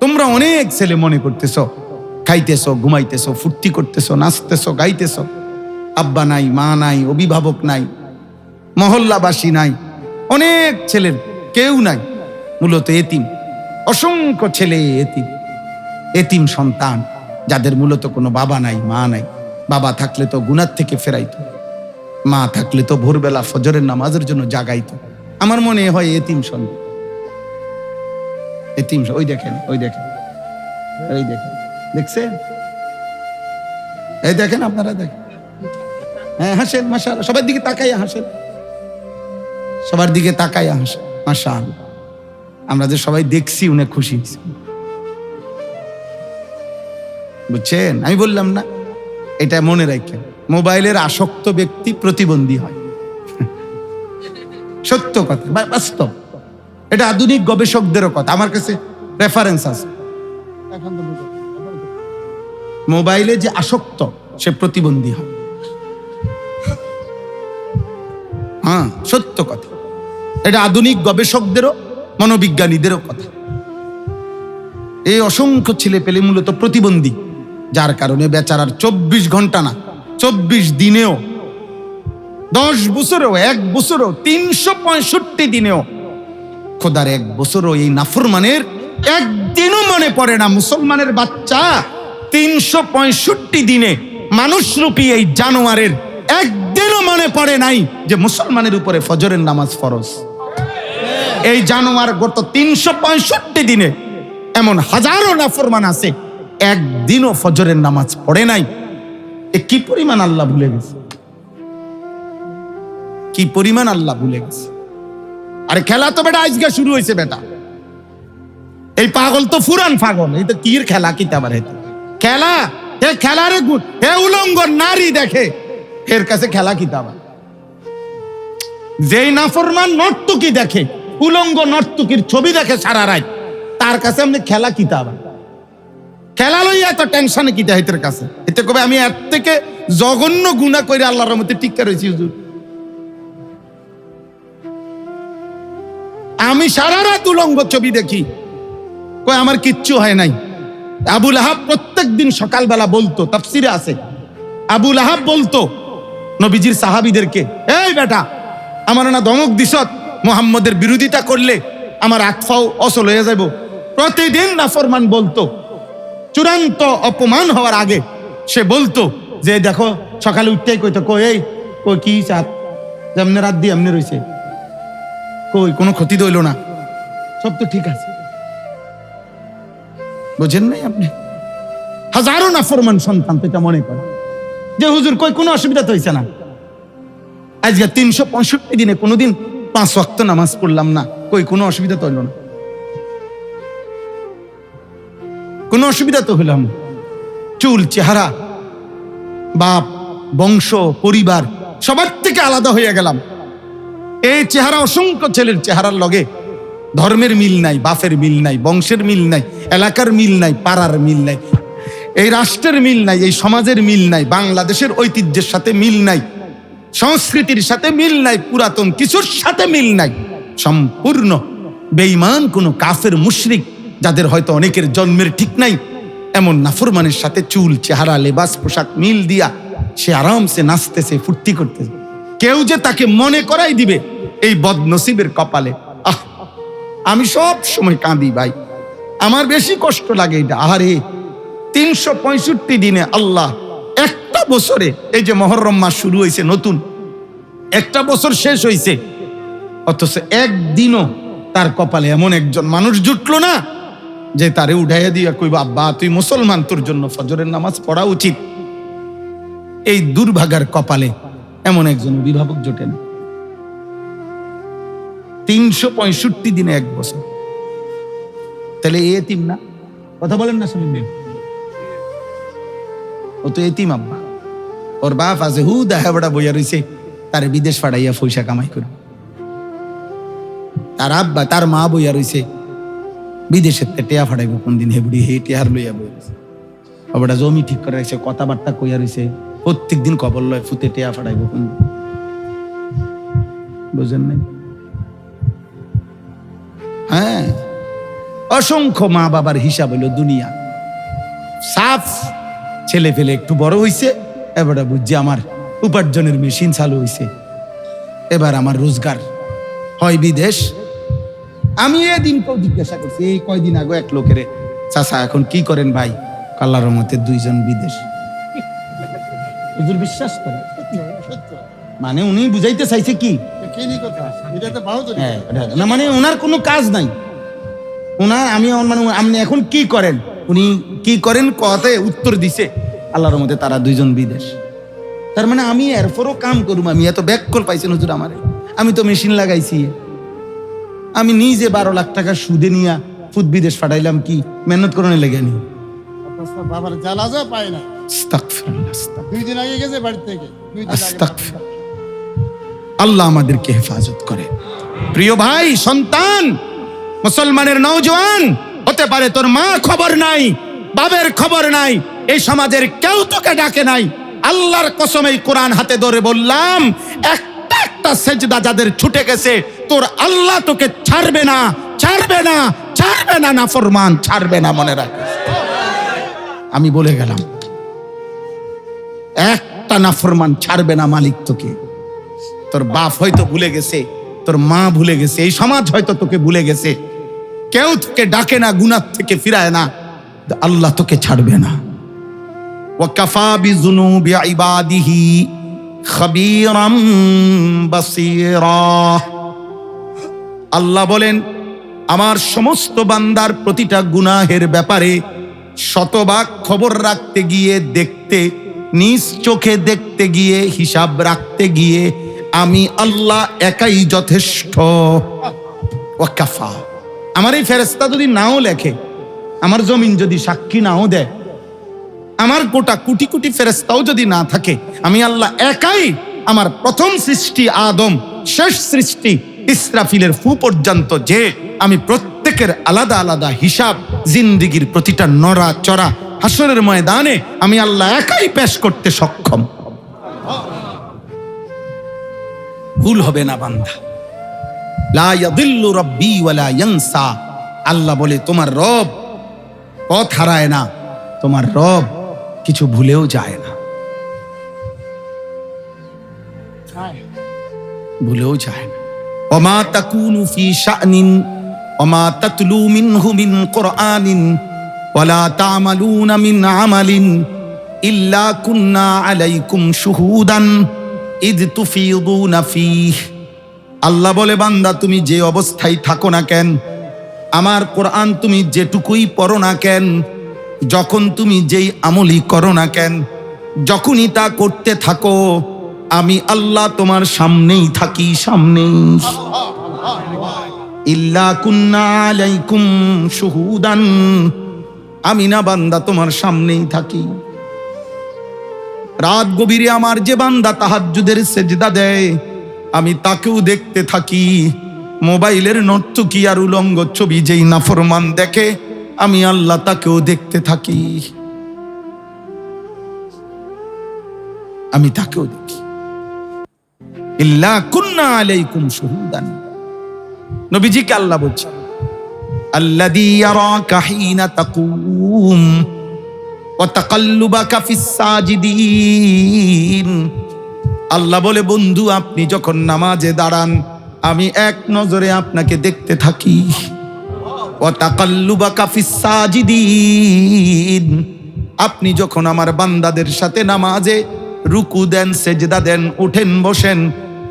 তোমরা অনেক ছেলে মনে করতেছো, খাইতেছো, ঘুমাইতেছো, ফুর্তি করতেছো, নাচতেছো, গাইতেছো, আব্বা নাই, মা নাই, অভিভাবক নাই, মহল্লাবাসী নাই, অনেক ছেলের কেউ নাই, মূলত এতিম, অসংখ্য ছেলে এতিম, এতিম সন্তান যাদের মূলত কোনো বাবা নাই, মা নাই। বাবা থাকলে তো গুনাহ থেকে ফেরাইতো, মা থাকলে তো ভোরবেলা ফজরের নামাজের জন্য জাগাইতো। আমার মনে হয় এতিম সন্তান, এতিম। ওই দেখেন, ওই দেখেন, ওই দেখেন, দেখছেন? এই দেখেন, আপনারা দেখেন, হ্যাঁ হাসেন, মাশাআল্লাহ, সবার দিকে তাকাইয়া হাসেন, সবার দিকে তাকাইয়া হাসেন, মাশাআল্লাহ। আমরা যে সবাই দেখছি অনেক খুশি হয়েছি, বুঝছেন? আমি বললাম না, এটা মনে রাখেন, মোবাইলের আসক্ত ব্যক্তি প্রতিবন্ধী হয়। সত্য কথা, বাস্তব, এটা আধুনিক গবেষকদেরও কথা, আমার কাছে রেফারেন্স আছে। মোবাইলে যে আসক্ত সে প্রতিবন্ধী হয়, হ্যাঁ সত্য কথা, এটা আধুনিক গবেষকদেরও মনোবিজ্ঞানীদেরও কথা। এই অসংখ্য ছেলে পেলে মূলত প্রতিবন্ধী, যার কারণে বেচারার 24 ঘন্টা না, 24 দিনেও, 10 বছরেও, 1 বছরেও, 365 দিনেও, খোদার 1 বছরও এই নাফরমানের একদিনও মনে পড়ে না। মুসলমানের বাচ্চা 365 দিনে মানুষরূপী এই জানোয়ারের একদিনও মনে পড়ে নাই যে মুসলমানের উপরে ফজরের নামাজ ফরজ। এই জানোয়ার গত 365 দিনে এমন হাজারো নাফরমান আছে, একদিনও ফজরের নামাজ পড়ে নাই। এ কি পরিমাণ আল্লাহ ভুলে গেছে, কি পরিমাণ আল্লাহ ভুলে গেছে। আরে খেলা তো বেটা আজকে শুরু হয়েছে বেটা, এই পাগল তো ফুরান পাগল, এই তো কির খেলা, কি আবার খেলা, হে খেলারে গুণ, হে উলঙ্গ নারী দেখে, এর কাছে খেলা কি আবার? যেই নাফরমান নর্তকী দেখে, উলঙ্গ নর্তকীর ছবি দেখে সারা রাত, তার কাছে আপনি খেলা কি আবার? খেলা লইয়া এত টেনশনে কি এর কাছে? এতে কবে আমি এর থেকে জঘন্য গুনাহ করে আল্লাহর রহমতে টিক্কা রয়েছি হুজুর। আমি সারা রাত উলঙ্গ ছবি দেখি, কই আমার কিচ্ছু হয় নাই। আবু লাহাব প্রত্যেকদিন সকালবেলা বলতো, তাফসিরে আছে, আবু লাহাব বলতো নবীজির সাহাবীদেরকে, এই বেটা আমার না ধমক দিছত, মুহাম্মদের বিরোধিতা করলে আমার আতফাও অসল হয়ে যাব। প্রতিদিন নাফরমান বলতো, চূড়ান্ত অপমান হওয়ার আগে সে বলতো যে দেখো সকালে উঠতেই কইতো, কই এই কই কি চাঁদ যেমনি রাত দিয়ে এমনি রয়েছে, কই কোনো ক্ষতি দইল না, সব তো ঠিক আছে, বুঝেন নাই আপনি? হাজারো নাফরমান সন্তান তো এটা মনে করে যে হুজুর কই কোনো অসুবিধা তো হয়েছে না, আজকে 365 দিনে কোনোদিন 5 ওয়াক্ত নামাজ পড়লাম না, কই কোনো অসুবিধা তো হইল না, কোনো অসুবিধা তো হইলাম। চুল, চেহারা, বাপ, বংশ, পরিবার সবার থেকে আলাদা হয়ে গেলাম। এই চেহারা অসংখ্য ছেলের চেহারার লগে ধর্মের মিল নাই, বাপের মিল নাই, বংশের মিল নাই, এলাকার মিল নাই, পাড়ার মিল নাই, এই রাষ্ট্রের মিল নাই, এই সমাজের মিল নাই, বাংলাদেশের ঐতিহ্যের সাথে মিল নাই, সংস্কৃতির সাথে মিল নাই, পুরাতন কিছুর সাথে মিল নাই। সম্পূর্ণ বেঈমান কোন কাফের মুশরিক, যাদের হয়তো অনেকের জন্মের ঠিক নাই, এমন নাফরমানের সাথে চুল, চেহারা, লেবাস, পোশাক মিল দিয়া সে আরামসে নাচতেছে, ফুর্তি করতেছে। কেউ যে তাকে মনে করাই দিবে এই বদনসিবের কপালে। আমি সব সময় কাঁদি ভাই, আমার বেশি কষ্ট লাগে এটা। আহারে 365 দিনে আল্লাহ একটা বছরে, এই যে মুহররম মাস শুরু হয়েছে নতুন, একটা বছর শেষ হয়েছে, অথচ একদিনও তার কপালে এমন একজন মানুষ জুটলো না যে তারে উঠাইয়া দিয়া কইবা আব্বা তুই মুসলমান, তোর জন্য ফজরের নামাজ পড়া উচিত। এই দুর্ভাগার কপালে এমন একজন অভিভাবক জোটে না। 365 দিনে এক বছর, তাহলে এতিম না? কথা বলেন না সলিম ভাই? ও তো এতিম আব্বা, ওর বাপ আছে হু দেখা বড়া বইয়া রয়েছে, তার বিদেশ পাঠাইয়া পয়সা কামাই করে। তার আব্বা, তার মা বইয়া রয়েছে বিদেশের টেয়া ফাটাইব কোনদিন, হেবুড়ি হে টেয়ার লইয়া বই রয়েছে। ওটা জমি ঠিক করে রাখছে, কথাবার্তা কইয়া রয়েছে, প্রত্যেক দিন কবর লয় ফুতে টেয়া ফাটাইব কোনদিন। বুঝেন নাই? হ্যাঁ, অসংখ্য মা বাবার হিসাব হলো দুনিয়া। সাফ ছেলে ফেলে একটু বড় হইছে, এবার বুঝছি আমার উপার্জনের মেশিন চালু হইছে, এবার আমার রোজগার হয় বিদেশ। আমি এদিন কেউ জিজ্ঞাসা করছি, এই কয়দিন আগে এক লোকের, চাচা এখন কি করেন ভাই? আল্লাহর রহমতে 2 জন বিদেশ। হুজুর বিশ্বাস করে? মানে উনি বুঝাইতে চাইছে কি না, মানে ওনার কোনো কাজ নাই, ওনার আমি মানে আপনি এখন কি করেন, উনি কি করেন কথায় উত্তর দিছে আল্লাহর রহমতে তারা 2 জন বিদেশ। তার মানে আমি এরপরও কাম করুম, আমি এত ব্যাককল পাইছেন হুজুর আমারে, আমি তো মেশিন লাগাইছি, আমি নিজে 12 লাখ টাকা সুদে নিয়ে ফুদ বিদেশ পাঠাইলাম, কি মেহনত করে লেগে নি? বাবার জানাজা পায় না, আস্তাগফিরুল্লাহ, 2 দিন আগে গেছে বাড়ি থেকে, 2 দিন আগে। আস্তাগফিরুল্লাহ। আল্লাহ আমাদেরকে হেফাজত করে। প্রিয় ভাই, সন্তান, মুসলমানের নওজোয়ান হতে পারে তোর মা খবর নাই, বাবার খবর নাই, এই সমাজের কেউ তোকে ডাকে নাই। আল্লাহর কসম, এই কোরআন হাতে ধরে বললাম, একটা সেজদা যাদের ছুটে গেছে, তোর আল্লাহ তোকে ছাড়বে না, ছাড়বে না, ছাড়বে না, নাফরমান ছাড়বে না, মনে রাখ। আমি বলে গেলাম, একটা নাফরমান ছাড়বে না মালিক তোকে। তোর বাপ হয়তো ভুলে গেছে, তোর মা ভুলে গেছে, এই সমাজ হয়তো তোকে ভুলে গেছে, কেউ তোকে ডাকে না, গুনাহ থেকে ফিরায় না, আল্লাহ তোকে ছাড়বে না। ওয়াকাফা বিযুনুবি ইবাদিহি খাবীরাম বাসীরা। আল্লাহ বলেন, আমার সমস্ত বান্দার প্রতিটা গুনাহের ব্যাপারে শতভাগ খবর রাখতে গিয়ে, দেখতে, নিজ চোখে দেখতে গিয়ে, হিসাব রাখতে গিয়ে আমি আল্লাহ একাই যথেষ্ট। ওয়াকাফা। আমার এই ফেরেশতা যদি নাও লেখে, আমার জমিন যদি সাক্ষী নাও দেয়, আমার গোটা কোটি কোটি ফেরেশতাও যদি না থাকে, আমি আল্লাহ একাই আমার প্রথম সৃষ্টি আদম, শেষ সৃষ্টি ইসরাফিলের ফু পর্যন্ত, যে আমি প্রত্যেকের আলাদা আলাদা হিসাব, জিন্দেগির প্রতিটা নড়া চড়া হাসরের ময়দানে আমি আল্লাহ একাই পেশ করতে সক্ষম। ভুল হবে না বান্দা। লা ইয়াদিল্লু রাব্বি ওয়ালা ইয়ানসা। আল্লাহ বলে, তোমার রব পথ হারায় না, তোমার রব কিছু ভুলেও যায় না, ভুলেও যায় না। ওমা তাকুনু ফি শা'নিন ওমা তাতলু মিনহু মিন কুরআনিন ওয়ালা তা'মালুনা মিন আমালিন ইল্লা কুন্না আলাইকুম শুহুদান ইদ তুফিদুনা ফীহ। আল্লাহ বলে, বান্দা তুমি যে অবস্থায় থাকো না কেন, আমার কোরআন তুমি যেটুকুই পড়ো না কেন, যখন তুমি যেই আমলই করো না কেন, যখনই তা করতে থাকো, আমি আল্লাহ তোমার সামনেই থাকি, সামনেই। ইল্লা কুন্না আলাইকুম শুহুদান, আমি না বান্দা তোমার সামনেই থাকি। রাত গভীরে আমার যে বান্দা তাহাজ্জুদের সেজদা দেয়, আমি তাকেও দেখতে থাকি। মোবাইলের নর্তকী আর উলঙ্গ ছবি যেই নাফরমান দেখে, আমি আল্লাহ তাকেও দেখতে থাকি, আমি তাকেও দেখি। ইল্লা কুন্না আলাইকুম শুহুদান, নবীজিকে আল্লাহ বলছে আল্লাযী ইয়ারাকা হিনা তাকুম ওয়া তাকাল্লুবাকা ফিস সাজিদিন। আল্লাহ বলে, বন্ধু আপনি যখন নামাজে দাঁড়ান, আমি এক নজরে আপনাকে দেখতে থাকি। ওয়া তাকাল্লুবাকা ফিস সাজিদিন, আপনি যখন আমার বান্দাদের সাথে নামাজে রুকু দেন, সেজদা দেন, উঠেন বসেন,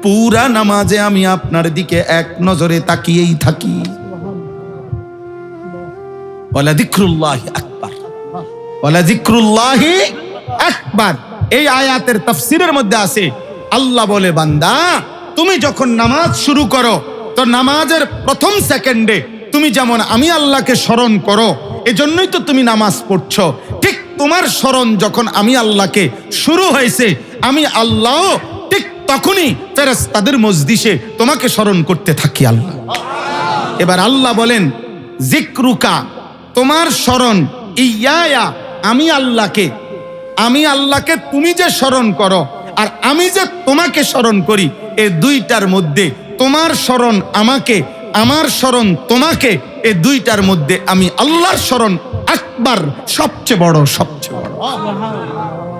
পুরা নামাজে আমি আপনার দিকে এক নজরে তাকিয়েই থাকি। ওয়ালা যিকরুল্লাহি আকবার, ওয়ালা যিকরুল্লাহি আকবার। এই আয়াতের তাফসীরের মধ্যে আছে, আল্লাহ বলে, বান্দা তুমি যখন নামাজ শুরু করো, তো নামাজের প্রথম সেকেন্ডে তুমি যেমন আমি আল্লাহকে স্মরণ করো, এজন্যই তো তুমি নামাজ পড়ছো। ঠিক তোমার স্মরণ যখন আমি আল্লাহকে শুরু হয়েছে, আমি আল্লাহ ঠিক তখনই ফেরেশতাদের মজলিসে তোমাকে স্মরণ করতে থাকি আল্লাহ। এবার আল্লাহ বলেন, যিকরুকা, তোমার স্মরণ, ইয়া, আমি আল্লাহকে তুমি যে স্মরণ করো আর আমি যে তোমাকে স্মরণ করি, এই দুইটার মধ্যে তোমার স্মরণ আমাকে, আমার স্মরণ তোমাকে, এই দুইটার মধ্যে আমি আল্লাহর স্মরণ আকবার, সবচেয়ে বড়, সবচেয়ে বড়।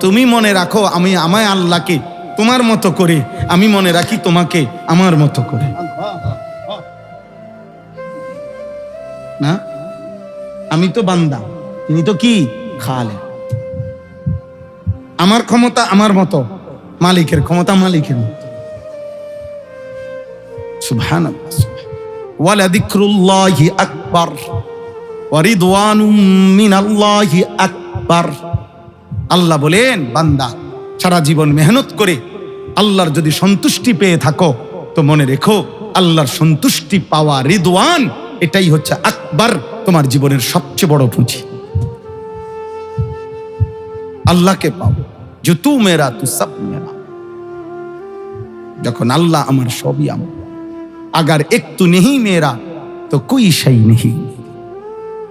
তুমি মনে রাখো আমায় আল্লাহকে তোমার মতো করে, আমি মনে রাখি তোমাকে আমার মতো করে। না, আমি তো বান্দা, তিনি তো কি খালেক। আমার ক্ষমতা আমার মতো, মালিকের ক্ষমতা মালিকের মতো। সুবহানাল্লাহ। ওয়ালা যিকরুল্লাহি আকবার ওয়া রিদওয়ানুম মিনাল্লাহি আকবার। আল্লাহ বলেন, বান্দা সারা জীবন মেহনত করে আল্লাহর যদি সন্তুষ্টি পেয়ে থাকো, তো মনে রেখো আল্লাহর সন্তুষ্টি পাওয়া, রিদওয়ান, এটাই হচ্ছে আকবার, তোমার জীবনের সবচেয়ে বড় পুঁজি। আল্লাহকে পাও, যে তু মেরা তু সব মেরা। যখন আল্লাহ আমার সবই আমার, আগার একটু নেহি মেরা তো কোই শাই নেহি।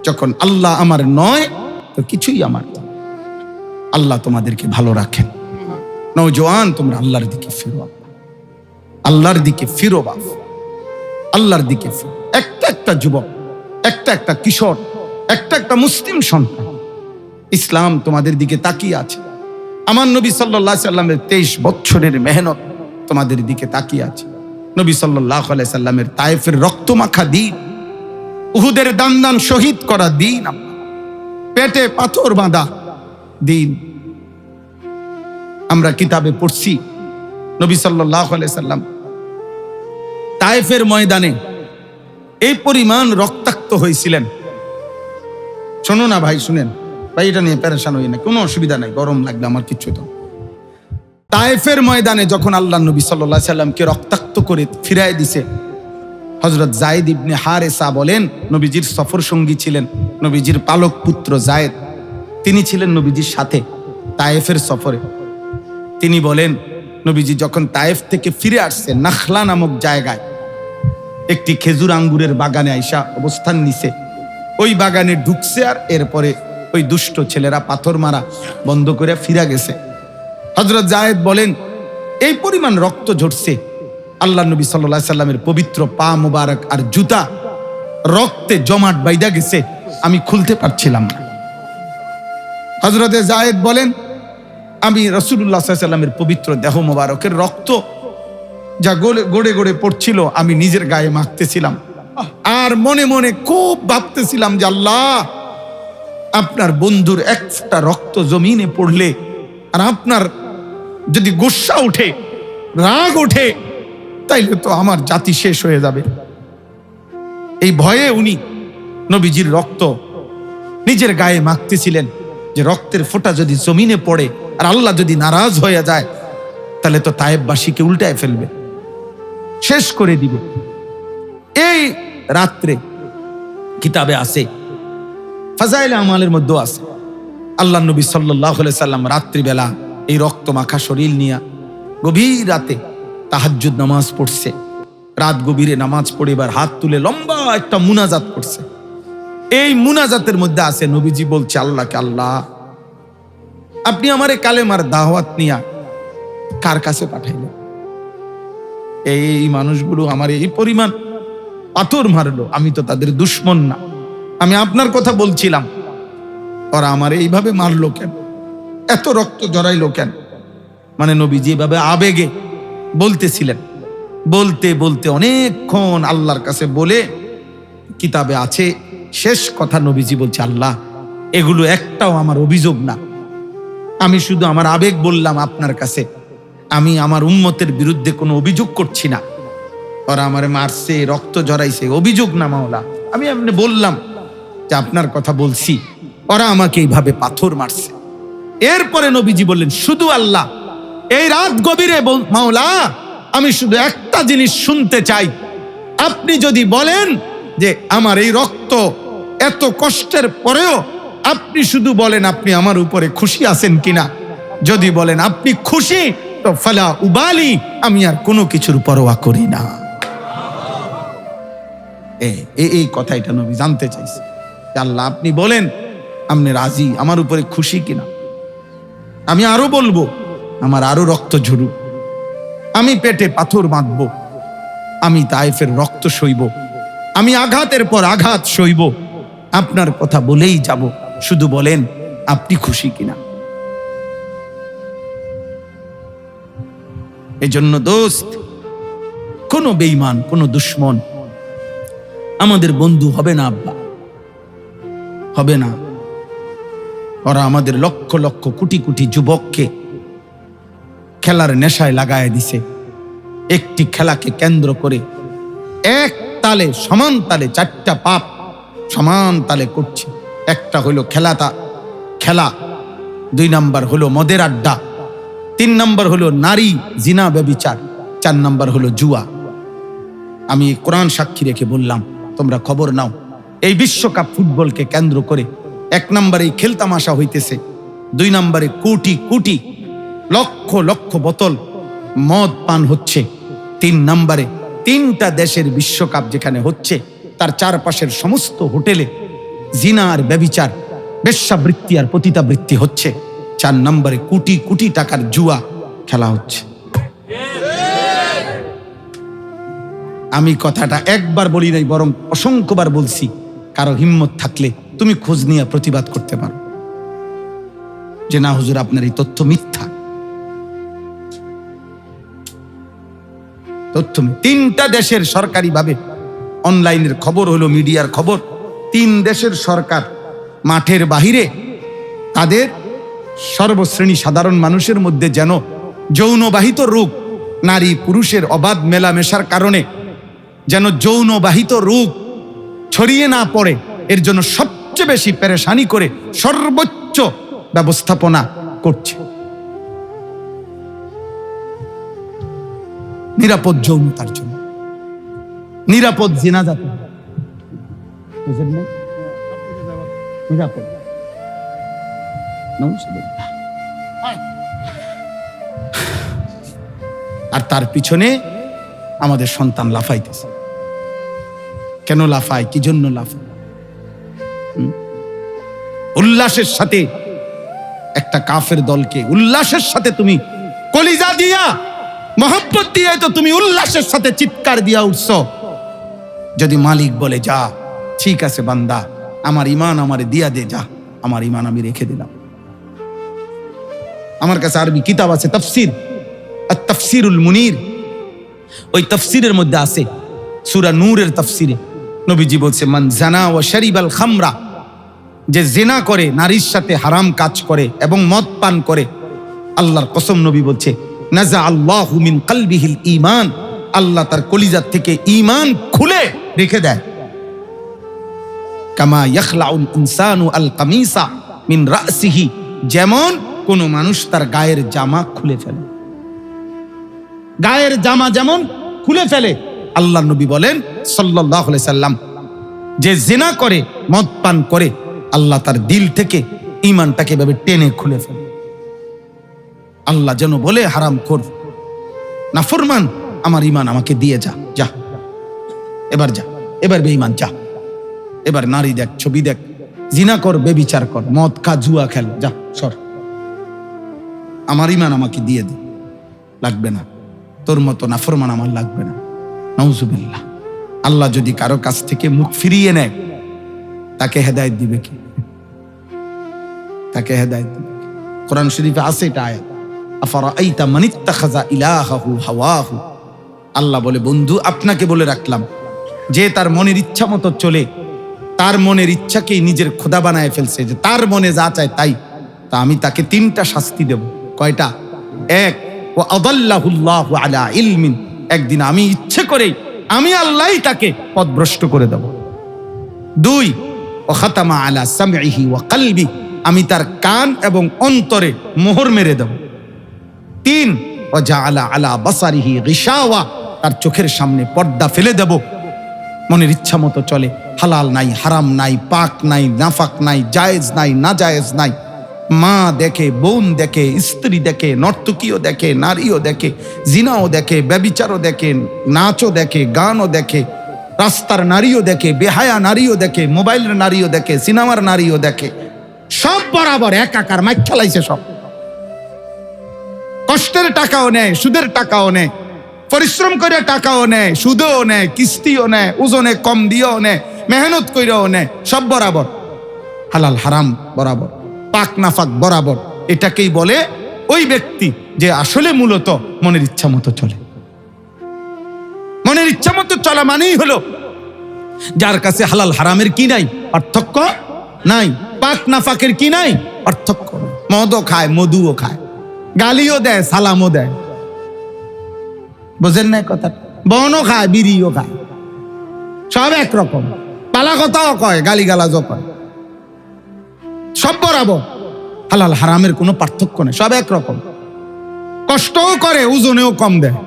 যখন আল্লাহ আমার নয়, তো কিছুই আমার নয়। আল্লাহ তোমাদেরকে ভালো রাখেন। নওজোয়ান, তোমরা আল্লাহর দিকে ফিরো, আল্লাহর দিকে ফিরো বাপ, আল্লাহর দিকে ফিরো। একটা যুবক, একটা কিশোর, একটা মুসলিম সন্তান, ইসলাম তোমাদের দিকে তাকিয়ে আছে। আমার নবী সাল্লাল্লাহু আলাইহি সাল্লামের 23 বছরের মেহনত তোমাদের দিকে তাকিয়ে আছে। নবী সাল্লাল্লাহু আলাইহি সাল্লামের তায়েফের রক্তমাখা দিন, উহুদের দান শহীদ করা দিন, পেটে পাথর বাঁধা দিন, আমরা কিতাবে পড়ছি। নবী সাল্লাল্লাহু আলাইহি সাল্লাম তায়েফের ময়দানে এই পরিমাণ রক্তাক্ত হয়েছিলেন। শোনো না ভাই, শুনেন ভাই, এটা নিয়ে পেরেশান হই না, কোনো অসুবিধা নাই, গরম লাগবে আমার কিচ্ছু। তো তায়েফের ময়দানে যখন আল্লাহ নবী সাল্লাল্লাহু আলাইহি সাল্লামকে রক্তাক্ত করে ফিরায় দিছে, হযরত যায়েদ ইবনে হারেসা বলেন, নবীজির সফর সঙ্গী ছিলেন, নবীজির পালক পুত্র যায়েদ, তিনি ছিলেন নবীজির সাথে তায়েফের সফরে। তিনি বলেন, নবীজি যখন তায়েফ থেকে ফিরে আসছে, নাখলা নামক জায়গায় একটি খেজুর আঙ্গুরের বাগানে আইসা অবস্থান নিছে। ওই বাগানে ঢুকছে, আর এরপরে ওই দুষ্ট ছেলেরা পাথর মারা বন্ধ করে ফিরে গেছে। হযরত যায়েদ বলেন, এই পরিমাণ রক্ত ঝরছে, আল্লাহ নবী সাল্লাল্লাহু আলাইহি সাল্লামের পবিত্র পা মুবারক আর জুতা রক্তে জমাট বাইদা গেছে, আমি খুলতে পারছিলাম না। হযরত যায়েদ বলেন, আমি রাসূলুল্লাহ সাল্লাল্লাহু আলাইহি সাল্লামের পবিত্র দেহ মুবারকের রক্ত যা গড়ে গড়ে পড়ছিল, আমি নিজের গায়ে মাখতেছিলাম, আর মনে মনে খুব ভাবতেছিলাম যে আল্লাহ, আপনার বন্ধুর একটা রক্ত জমিনে পড়লে আর আপনার যদি গোসা উঠে, রাগ ওঠে, তাইলে তো আমার জাতি শেষ হয়ে যাবে। এই ভয়ে উনি নবীজির রক্ত নিজের গায়ে মাখতেছিলেন, যে রক্তের ফোঁটা যদি জমিনে পড়ে আর আল্লাহ যদি নারাজ হয়ে যায় তাহলে তো তায়েববাসীকে উল্টায় ফেলবে, শেষ করে দিবে। এই রাত্রে কিতাবে আছে, ফাজাইলে আমালের মধ্যে আছে, আল্লাহ নবী সাল্লাল্লাহু আলাইহি সাল্লাম রাত্রিবেলা এই রক্ত মাখা শরীর নিয়ে গভীর রাতে তাহাজ্জুদ নামাজ পড়ছে। রাত গভীরে নামাজ পড়ে এবার হাত তুলে লম্বা একটা মুনাজাত করছে। এই মুনাজাতের মধ্যে আছে নবীজি বলছে আল্লাহকে, আল্লাহ আপনি আমারে কালেমার দাওয়াত নিয়া কার কাছে পাঠাইলেন? এই মানুষগুলো আমার এই পরিমাণ পাথর মারলো, আমি তো তাদের দুশ্মন না, আমি আপনার কথা বলছিলাম, ওরা আমার এইভাবে মারলো কেন, এত রক্ত জড়াইলো কেন? মানে নবীজি এভাবে আবেগে বলতেছিলেন। বলতে বলতে অনেকক্ষণ আল্লাহর কাছে বলে কিতাবে আছে শেষ কথা নবীজি বলছে, আল্লাহ এগুলো একটাও আমার অভিযোগ না, আমি শুধু আমার আবেগ বললাম আপনার কাছে, আমি আমার উম্মতের বিরুদ্ধে কোনো অভিযোগ করছি না। ওরা আমারে মারছে, রক্ত ঝরাইছে, অভিযোগ না মাওলা, আমি এমনি বললাম যে আপনার কথা বলছি, ওরা আমাকে এইভাবে পাথর মারছে। এরপরে নবীজি বললেন, শুধু আল্লাহ এই রাত গভীরে মাওলা আমি শুধু একটা জিনিস শুনতে চাই, আপনি যদি বলেন যে আমার এই রক্ত এত কষ্টের পরেও আপনি শুধু বলেন আপনি আমার উপরে খুশি আছেন কিনা, যদি বলেন আপনি খুশি তো ফালা উবালি, আমি আর কোনো কিছুর পরোয়া করি না। এই কথাটা নবী জানতে চাইছে, আল্লাহ আপনি বলেন আপনি রাজি, আমার উপরে খুশি কিনা, আমি আরো বলবো আমার আরো রক্ত ঝরুক, আমি পেটে পাথর বাঁধবো, আমি তায়েফের রক্ত সইব, আমি আঘাতের পর আঘাত সইব, আপনার কথা বলেই যাব, শুধু বলেন আপনি খুশি কিনা। এজন্য দোস্ত, কোন বেঈমান কোন দুশ্মন আমাদের বন্ধু হবে না আব্বা, হবে না। ওরা আমাদের লক্ষ লক্ষ কোটি কোটি যুবককে খেলার নেশায় লাগায় দিছে। একটি খেলাকে কেন্দ্র করে এক তালে সমান তালে চারটা পাপ সমান তালে করছে। একটা হলো খেলা, 2 নাম্বার হলো মদের আড্ডা, 3 নাম্বার হলো নারী জিনা ব্যভিচার, 4 নাম্বার হলো জুয়া। আমি কোরআন সাক্ষী রেখে বললাম, তোমরা খবর নাও, এই বিশ্বকাপ ফুটবলকে কেন্দ্র করে 1 নম্বরে খেলতামাশা হইতেছে, 2 নম্বরে কোটি কোটি লক্ষ লক্ষ বোতল মদ পান হচ্ছে, 3 নম্বরে 3টা দেশের বিশ্বকাপ যেখানে হচ্ছে তার চারপাশের সমস্ত হোটেলে জিনা আর ব্যভিচার, বেশ্যাবৃত্তি আর পতিতাবৃত্তি হচ্ছে, 4 নম্বরে কোটি কোটি টাকার জুয়া খেলা হচ্ছে। আমি কথাটা একবার বলি নাই, বরং অসংখ্যবার বলছি। কারো হিম্মত থাকলে তুমি খোঁজ নিয়ে প্রতিবাদ করতে পারো যে না হুজুর আপনার এই তথ্য মিথ্যা। তথ্য 3টা দেশের সরকারি ভাবে অনলাইনের খবর হলো, মিডিয়ার খবর, 3 দেশের সরকার মাঠের বাহিরে তাদের সর্বশ্রেণী সাধারণ মানুষের মধ্যে যেন যৌনবাহিত রোগ, নারী পুরুষের অবাধ মেলামেশার কারণে যেন যৌনবাহিত রোগ ছড়িয়ে না পড়ে, এর জন্য সবচেয়ে বেশি পেরেশানি করে সর্বোচ্চ ব্যবস্থাপনা করছে। নিরাপদ যৌনতার জন্য, নিরাপদ জিনাজাত, নিরাপদ। আর তার পিছনে আমাদের সন্তান লাফাইতেছে। কেন লাফায়, কি জন্য লাফায়? উল্লাসের সাথে একটা কাফের দলকে উল্লাসের সাথে তুমি কলিজা দিয়া মহব্বত দিয়ে তো তুমি উল্লাসের সাথে চিৎকার দিয়া উঠছ। যদি মালিক বলে যা ঠিক আছে বান্দা, আমার ঈমান আমারে দিয়া দে, যা, আমার ঈমান আমি রেখে দিলাম। আমার কাছে আরবি কিতাব আছে, তাফসীর, আত-তাফসীরুল মুনীর, ওই তাফসীরের মধ্যে আছে সূরা নূরের তাফসীরে নবীজি বলছে, মান জানা ওয়া শারিবাল খামরা, যে জিনা করে, নারীর সাথে হারাম কাজ করে এবং মদ পান করে, আল্লাহর কসম নবী বলছে, নাজা আল্লাহু মিন কলবিহিল ঈমান, আল্লাহ তার কলিজা থেকে ঈমান খুলে রেখে দেয়। কামা ইয়াখলাউল ইনসানু আল কামিসা মিন রাসিহি, যেমন কোন মানুষ তার গায়ের জামা খুলে ফেলে। গায়ের জামা যেমন খুলে ফেলে, আল্লাহ নবী বলেন সাল্লাল্লাহু আলাইহি সাল্লাম, যে জিনা করে, মদ পান করে, আল্লাহ তার দিল থেকে ঈমানটাকে এভাবে টেনে খুলে ফেলে। আল্লাহ যেন বলে হারামখোর, নাফরমান, আমার ঈমান আমাকে দিয়ে যা, যা এবার যা, এবার বেঈমান যা, এবার নারী দেখ, ছবি দেখ, জিনা কর, বেবিচার কর, মদ খা, জুয়া খেল, যা সর, আমার ঈমান আমাকে দিয়ে দে, লাগবে না, তোর মতো নাফরমান আমার লাগবে না। নাউজুবিল্লাহ। আল্লাহ যদি কারো কাছ থেকে মুখ ফিরিয়ে নেয়, তাকে হেদায়েত দিবে কি? তাকে হেদায়েত দিবে কি? কোরআন শরীফে আছে এটা আয়াত, আফারাআইতা মান ইত্তাখাযা ইলাহাহু হাওয়াহু। আল্লাহ বলে, বন্ধু আপনাকে বলে রাখলাম, যে তার মনের ইচ্ছা মতো চলে, তার মনের ইচ্ছাকেই নিজের খোদা বানায় ফেলছে, যে তার মনে যা চায় তাই, তা আমি তাকে 3টা শাস্তি দেব। কয়টা? 1, ওয়া আদাল্লাহুল্লাহু আলা ইলমিন, একদিন আমি ইচ্ছে করেই, আমি আল্লাহই তাকে পথভ্রষ্ট করে দেব। 2, ওয়া খাতামা আলা সামঈহি ওয়া কলবি, আমি তার কান এবং অন্তরে মোহর মেরে দেব। 3, ওয়া জাআলা আলা বাসারিহি গিশাওয়া, তার চোখের সামনে পর্দা ফেলে দেব। মনের ইচ্ছা মতো চলে, হালাল নাই, হারাম নাই, পাক নাই, নাফাক নাই, জায়েজ নাই, না জায়েজ নাই, মা দেখে, বোন দেখে, স্ত্রী দেখে, নর্তকীও দেখে, নারীও দেখে, জিনাও দেখে, ব্যভিচারও দেখে, নাচও দেখে, গানও দেখে, রাস্তার নারীও দেখে, বেহায়া নারীও দেখে, মোবাইলের নারীও দেখে, সিনেমার নারীও দেখে, সব বরাবর একাকার মাইক খেলাইছে সব। কষ্টের টাকাও নেয়, সুদের টাকাও নেয়, পরিশ্রম করে টাকাও নেয়, সুদেও নেয়, কিস্তিও নেয়, ওজনে কম দিয়েও নেয়, মেহনত কইরাও নেয়, সব বরাবর। হালাল হারাম বরাবর, পাক নাফাক বরাবর। এটাকেই বলে ওই ব্যক্তি যে আসলে মূলত মনের ইচ্ছা মতো চলে। মনের ইচ্ছা মতো চলা মানেই হলো যার কাছে হালাল হারামের কি নাই, পার্থক্য নাই, পাক নাফাকের কি নাই, পার্থক্য নাই। মদও খায়, মধুও খায়, গালিও দেয়, সালামও দেয়, বোঝেন না কথা? বনও খায়, বিড়িও খায়, সব একরকম, পালা কথাও কয়, গালিগালাজও কয়, সব বরাবর। হালাল হারামের কোনো পার্থক্য নেই, সব একরকম। কষ্টও করে, ওজনেও কম দেয়।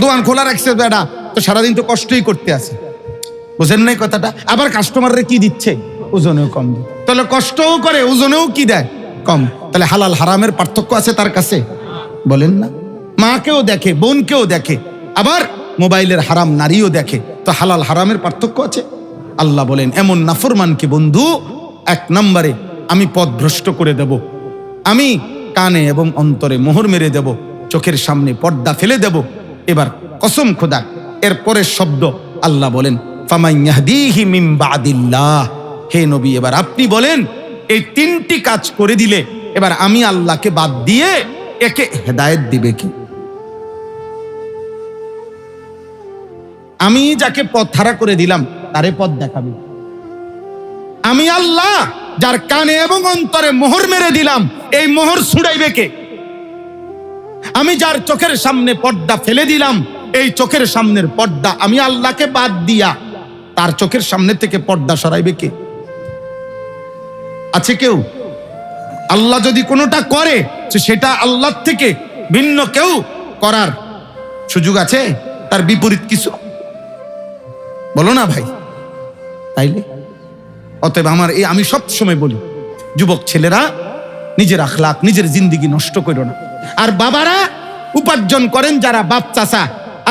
দোকান খোলা রাখছে বেটা, তো সারাদিন তো কষ্টই করতে আছে, বুঝেন নাই কথাটা? আবার কাস্টমাররে কি দিচ্ছে? ওজনেও কম দেয়। তাহলে কষ্টও করে, ওজনেও কি দেয়? কম। তাহলে হালাল হারামের পার্থক্য আছে তার কাছে? বলেন না। মাকেও দেখে, বোনকেও দেখে, আবার মোবাইলের হারাম নারীও দেখে, তো হালাল হারামের পার্থক্য আছে? আল্লাহ বলেন, এমন নাফরমানকে বন্ধু 1 নম্বরে আমি পথভ্রষ্ট করে দেব, আমি কানে এবং অন্তরে মোহর মেরে দেব, চোখের সামনে পর্দা ফেলে দেব। এবার কসম খোদা, এর পরের শব্দ আল্লাহ বলেন, ফামান ইয়াহদিহি মিন বাদিল্লাহ। হে নবী, এবার আপনি বলেন, এই 3টি কাজ করে দিলে এবার আমি আল্লাহকে বাদ দিয়ে একে হেদায়েত দিবে কি? আমি যাকে পথ হারা করে দিলাম তারে পথ দেখাবে। আমি আল্লাহ যার কানে এবং অন্তরে মোহর মেরে দিলাম, এই মোহর ছুড়াইবে কে? আমি যার চোখের সামনে পর্দা ফেলে দিলাম, এই চোখের সামনের পর্দা আমি আল্লাহকে বাদ দিয়া তার চোখের সামনে থেকে পর্দা সরাইবে কে? আছে কেউ? আল্লাহ যদি কোনোটা করে, সেটা আল্লাহ থেকে ভিন্ন কেউ করার সুযোগ আছে? তার বিপরীত কিছু বলো না ভাই। তাইলে অতএব আমি সব সময় বলি, যুবক ছেলেরা নিজের আখলাক, নিজের জিন্দেগি নষ্ট করো না। আর বাবারা উপার্জন করেন যারা, বাপ চাচা,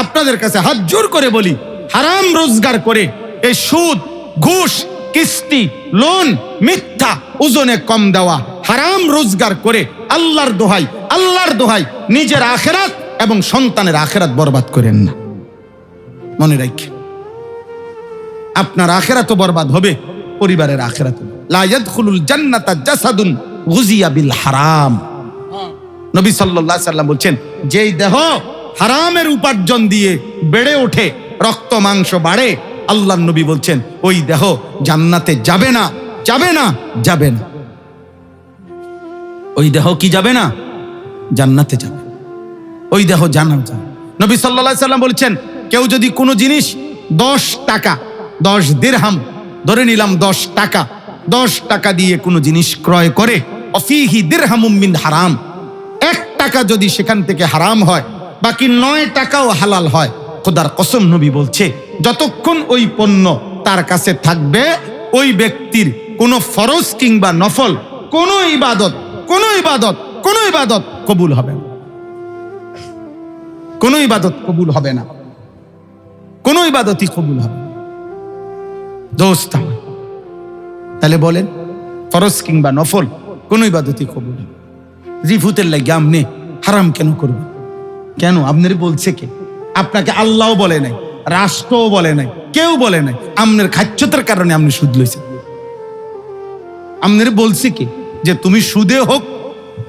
আপনাদের কাছে হাত জোর করে বলি, হারাম রোজগার করে এই সুদ, ঘুষ, কিস্তি, লোন, মিথ্যা, ওজনে কম দেওয়া, হারাম রোজগার করে আল্লাহর দোহাই নিজের আখেরাত এবং সন্তানের আখেরাত বরবাদ করেন না। মনে রাখেন, আপনার আখেরাতও বরবাদ হবে, পরিবারের আখেরাত। লা ইয়াদখুলুল জান্নাতা জাসাদুন গুজিয়া বিল হারাম। নবী সাল্লাল্লাহু আলাইহি সাল্লাম বলছেন, যেই দেহ হারামের উপার্জন দিয়ে বেড়ে ওঠে, রক্ত মাংস বাড়ে, আল্লাহর নবী বলছেন ওই দেহ জান্নাতে যাবে না, যাবে না, যাবে না। ওই দেহ কি যাবে না? জান্নাতে যাবে। ওই দেহ জান্নাতে যাবে। নবী সাল্লাল্লাহু আলাইহি সাল্লাম বলছেন, কেউ যদি কোনো জিনিস 10 টাকা 10 দিরহাম, ধরে নিলাম 10 টাকা, 10 টাকা দিয়ে কোনো জিনিস ক্রয় করে, অফিহি দিরহামুম মিন হারাম, 1 টাকা যদি সেখান থেকে হারাম হয়, বাকি 9 টাকাও হালাল হয়, খোদার কসম নবী বলছে যতক্ষণ ওই পণ্য তার কাছে থাকবে, ওই ব্যক্তির কোনো ফরজ কিংবা নফল কোনো ইবাদত কবুল হবে না, কোনো ইবাদত কবুল হবে না, কোনো ইবাদতই কবুল হবে না। দোস্ত আমার, তাহলে বলেন ফরজ কিংবা নফল কোনো ইবাদতই কবুল হবে। রিফুতের লাগে আপনি হারাম কেন করবেন? কেন? আপনার বলছে কে? আপনাকে আল্লাহও বলে নাই, রাষ্ট্রও বলে নাই, কেউ বলে নাই। আপনার খাচ্ছতার কারণে আপনি সুদ লইছেন। আপনার বলছে কি যে তুমি সুদে হোক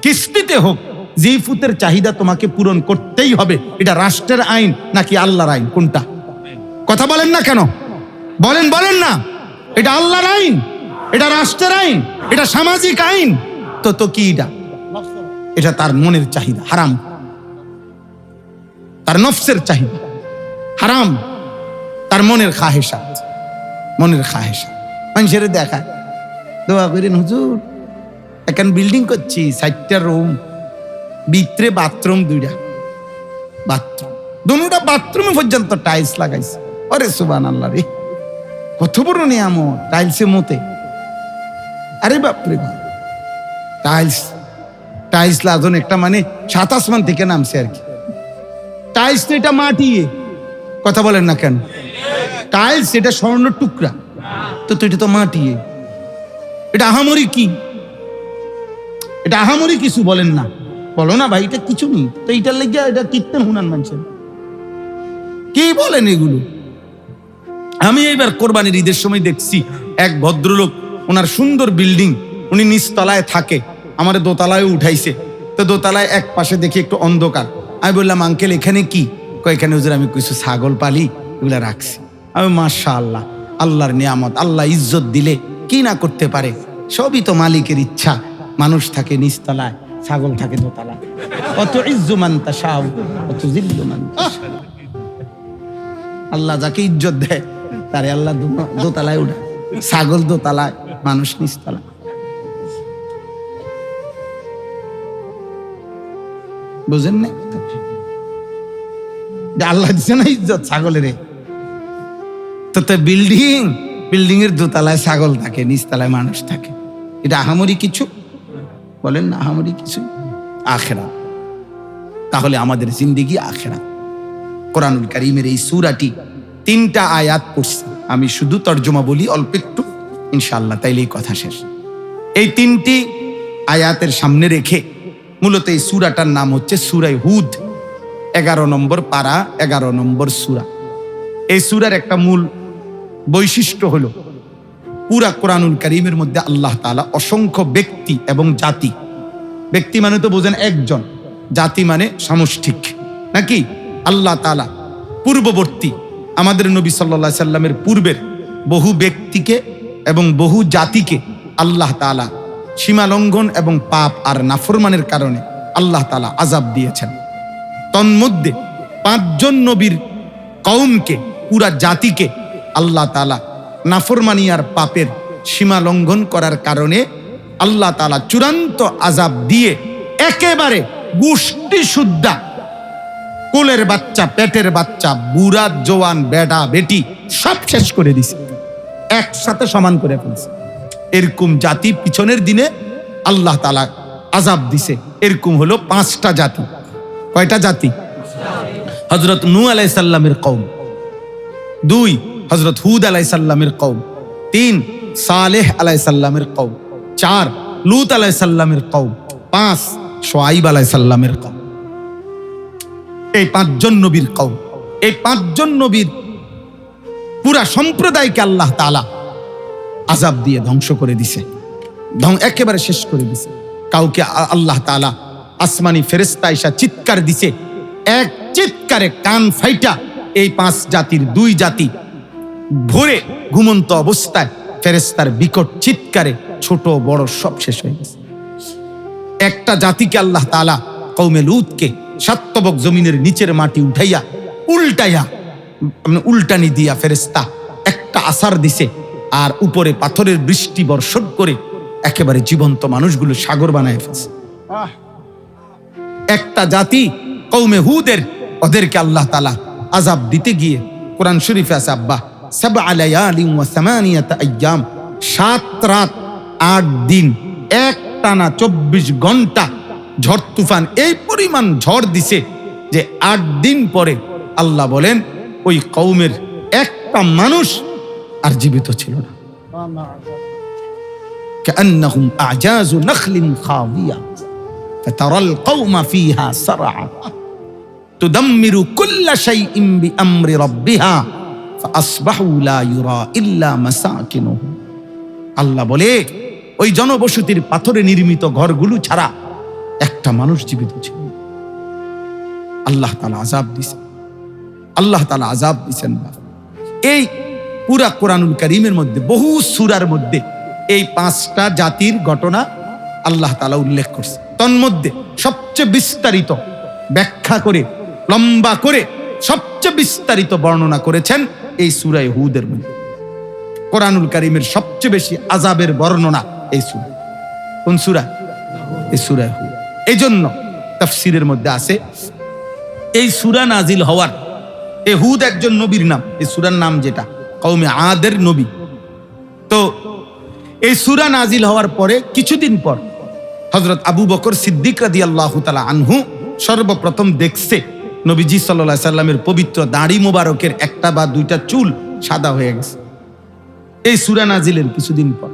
কিস্তিতে হোক যেই ফুতের চাহিদা তোমাকে পূরণ করতেই হবে? এটা রাষ্ট্রের আইন নাকি আল্লাহর আইন? কোনটা? কথা বলেন না কেন? বলেন না। এটা আল্লাহর আইন, এটা রাষ্ট্রের আইন, এটা সামাজিক আইন। তো কি এটা তার মনের চাহিদা হারাম, তার নফসের চাহিদা হারাম, তার মনের খাহেসাত মানুষের দেখায় দোয়া করেন হুজুর এখন বিল্ডিং করছি 60টা রুম, ভিতরে বাথরুম 2টা, দুটা বাথরুমে পর্যন্ত টাইলস লাগাইছে। আরে সুবহানাল্লাহ রে, কত বড় নিয়ামত টাইলসে মতে। আরে বাপরে বাপ, টাইলস লাগানো একটা মানে 7 আসমান থেকে নামছে আর কি। টাইলস তো এটা মাটি, কথা বলেন না কেন? টাইলস এটা স্বর্ণ টুকরা, তো এটা তো মাটি, এটা আহামরি কি? এটা আহামরি কিছু বলেন না, বলো না ভাই এটা কিছু নেই, তো এইটার লেগে এটা কীর্তন হুনান মানুষের কি বলেন এগুলো? আমি এইবার কোরবানির ঈদের সময় দেখছি এক ভদ্রলোক, ওনার সুন্দর বিল্ডিং, উনি নিচতলায় থাকে, আমার দোতলায় উঠাইছে। তো দোতলায় এক পাশে দেখি একটু অন্ধকার। আমি বললাম আঙ্কেল এখানে কি? এখানে হুজুর আমি কিছু ছাগল পালি, এগুলা রাখছি। আমি মাশাআল্লাহ, আল্লাহর নিয়ামত, আল্লাহ ইজ্জত দিলে কি না করতে পারে, সবই তো মালিকের ইচ্ছা। মানুষ থাকে নিচতলায়, ছাগল থাকে দোতলায়। অত ইজ্জু মান তাশাউ অত জিল্লু মান তাশাউ। আল্লাহ যাকে ইজ্জত দেয় তারে আল্লাহ দোতলায় উঠে, ছাগল দোতলায়, মানুষ নিচতলায়। বুঝেন না? আল্লাহ দিচ্ছে না ইজ্জত ছাগলের। তো বিল্ডিং এর দোতলায় ছাগল থাকে, নিচতলায় মানুষ থাকে, এটা আহামরি কিছু? বলেন না আহামরি কিছু? আখিরাত। তাহলে আমাদের জিন্দেগি আখিরাত। কোরআনুল কারীমের এই সূরাটি 3টা আয়াত পড়ছি, আমি শুধু তর্জমা বলি অল্প একটু ইনশাআল্লাহ, তাইলেই কথা শেষ। এই 3টি আয়াতের সামনে রেখে মূলত এই সূরাটার নাম হচ্ছে সূরা হুদ। 11 নম্বর পারা, 11 নম্বর সূরা। এই সূরার একটা মূল বৈশিষ্ট্য হলো পুরা কোরআনুল কারীমের মধ্যে আল্লাহ তাআলা অসংখ্য ব্যক্তি এবং জাতি, ব্যক্তি মানে তো বোঝেন একজন, জাতি মানে সামষ্টিক নাকি? আল্লাহ তাআলা পূর্ববর্তী আমাদের নবী সাল্লাল্লাহু আলাইহি সাল্লামের পূর্বের বহু ব্যক্তিকে এবং বহু জাতিকে আল্লাহ তাআলা সীমালঙ্ঘন এবং পাপ আর নাফরমানের কারণে আল্লাহ তাআলা আযাব দিয়েছেন। তন্মধ্যে 5 জন নবীর কওমকে, পুরা জাতিকে আল্লাহ তাআলা নাফরমানি আর পাপের সীমা লঙ্ঘন করার কারণে আল্লাহ তাআলা চূড়ান্ত আযাব দিয়ে একেবারে গোষ্ঠী শুদ্ধা, কোলের বাচ্চা, পেটের বাচ্চা, বুড়া জওয়ান, বেটা বেটি সব শেষ করে দিছে, একসাথে সমান করে ফেলছে। এরকম জাতি পিছনের দিনে আল্লাহ তাআলা আযাব দিছে। এরকম হলো 5টা জাতি। কয়টা জাতি? হযরত নূহ আলাইহিস সালামের কওম, 2 হযরত হুদ আলাইহিস সালামের কওম, 3 সালেহ আলাইহিস সালামের কওম, 4 লূত আলাইহিস সালামের কওম, 5 শুআয়ব আলাইহিস সালামের কওম। এই 5 জন নবীর কওম, এই 5 জন নবীর পুরা সম্প্রদায়কে আল্লাহ তাআলা আযাব দিয়ে ধ্বংস করে দিছে, একেবারে শেষ করে দিছে। কাউকে আল্লাহ তাআলা আসমানি ফেরেশতা এসে চিৎকার দিছে, এক চিৎকারে কান ফাইটা এই 5 জাতির 2 জাতি ভোরে ঘুমন্ত অবস্থায় ফেরেশতার বিকট চিৎকারে ছোট বড় সব শেষ হয়ে গেছে। একটা জাতিকে আল্লাহ তাআলা কওমে লূতকে 7 তবক জমিনের নিচের মাটি উঠাইয়া উল্টানি দিয়া ফেরেশতা একটা আসার দিছে, আর উপরে পাথরের বৃষ্টি বর্ষণ করে একেবারে জীবন্ত মানুষগুলো সাগর বানায় ফেলছে। একটা জাতি কওমে হুদের, ওদেরকে আল্লাহ তাআলা আযাব দিতে গিয়ে কোরআন শরীফে আছে আব্বা, সাবআ লায়ালিন ওয়া সামানিয়াতা আইয়াম, 7 রাত 8 দিন একটানা 24 ঘন্টা ঝড় তুফান, এই পরিমাণ ঝড় দিছে যে 8 দিন পরে আল্লাহ বলেন ওই কওমের একটা মানুষ আর জীবিত ছিল না। কান্নাহুম আজাযু নাখলিন খাবিয়া ফাতারাল কওমা ফিহা সারআ তুদাম্মিরু কুল্লা শাইইন বিআমরি রাব্বিহা ফাআসবাহু লা ইউরা ইল্লা মাসাকিনুহুম। আল্লাহ বলে ওই জনবসতির পাথরে নির্মিত ঘরগুলো ছাড়া একটা মানুষ জীবিত ছিল। আল্লাহ তাআলা আযাব দিয়েছেন, আল্লাহ তাআলা আযাব দিয়েছেন। এই পুরা কোরআনুল কারীমের মধ্যে বহু সূরার মধ্যে এই 5টা জাতির ঘটনা আল্লাহ তাআলা উল্লেখ করছে। তন্মধ্যে সবচেয়ে বিস্তারিত ব্যাখ্যা করে, লম্বা করে সবচেয়ে বিস্তারিত বর্ণনা করেছেন এই সূরা হুদের মধ্যে। কোরআনুল কারীমের সবচেয়ে বেশি আযাবের বর্ণনা এই সূরা। কোন সূরা? এই সূরা হুদ। এই জন্য তাফসীরের মধ্যে আছে এই সূরা নাজিল হওয়ার, এই হুদ একজন নবীর নাম, এই সূরার নাম যেটা কওমে আদের নবী। তো এই সূরা নাজিল হওয়ার পরে কিছুদিন পর হযরত আবু বকর সিদ্দিক রাদিয়াল্লাহু তাআলা আনহু সর্বপ্রথম দেখছে নবীজি সাল্লাল্লাহু আলাইহি সাল্লামের পবিত্র দাড়ি মোবারকের একটা বা দুইটা চুল সাদা হয়ে গেছে। এই সূরা নাজিলের কিছুদিন পর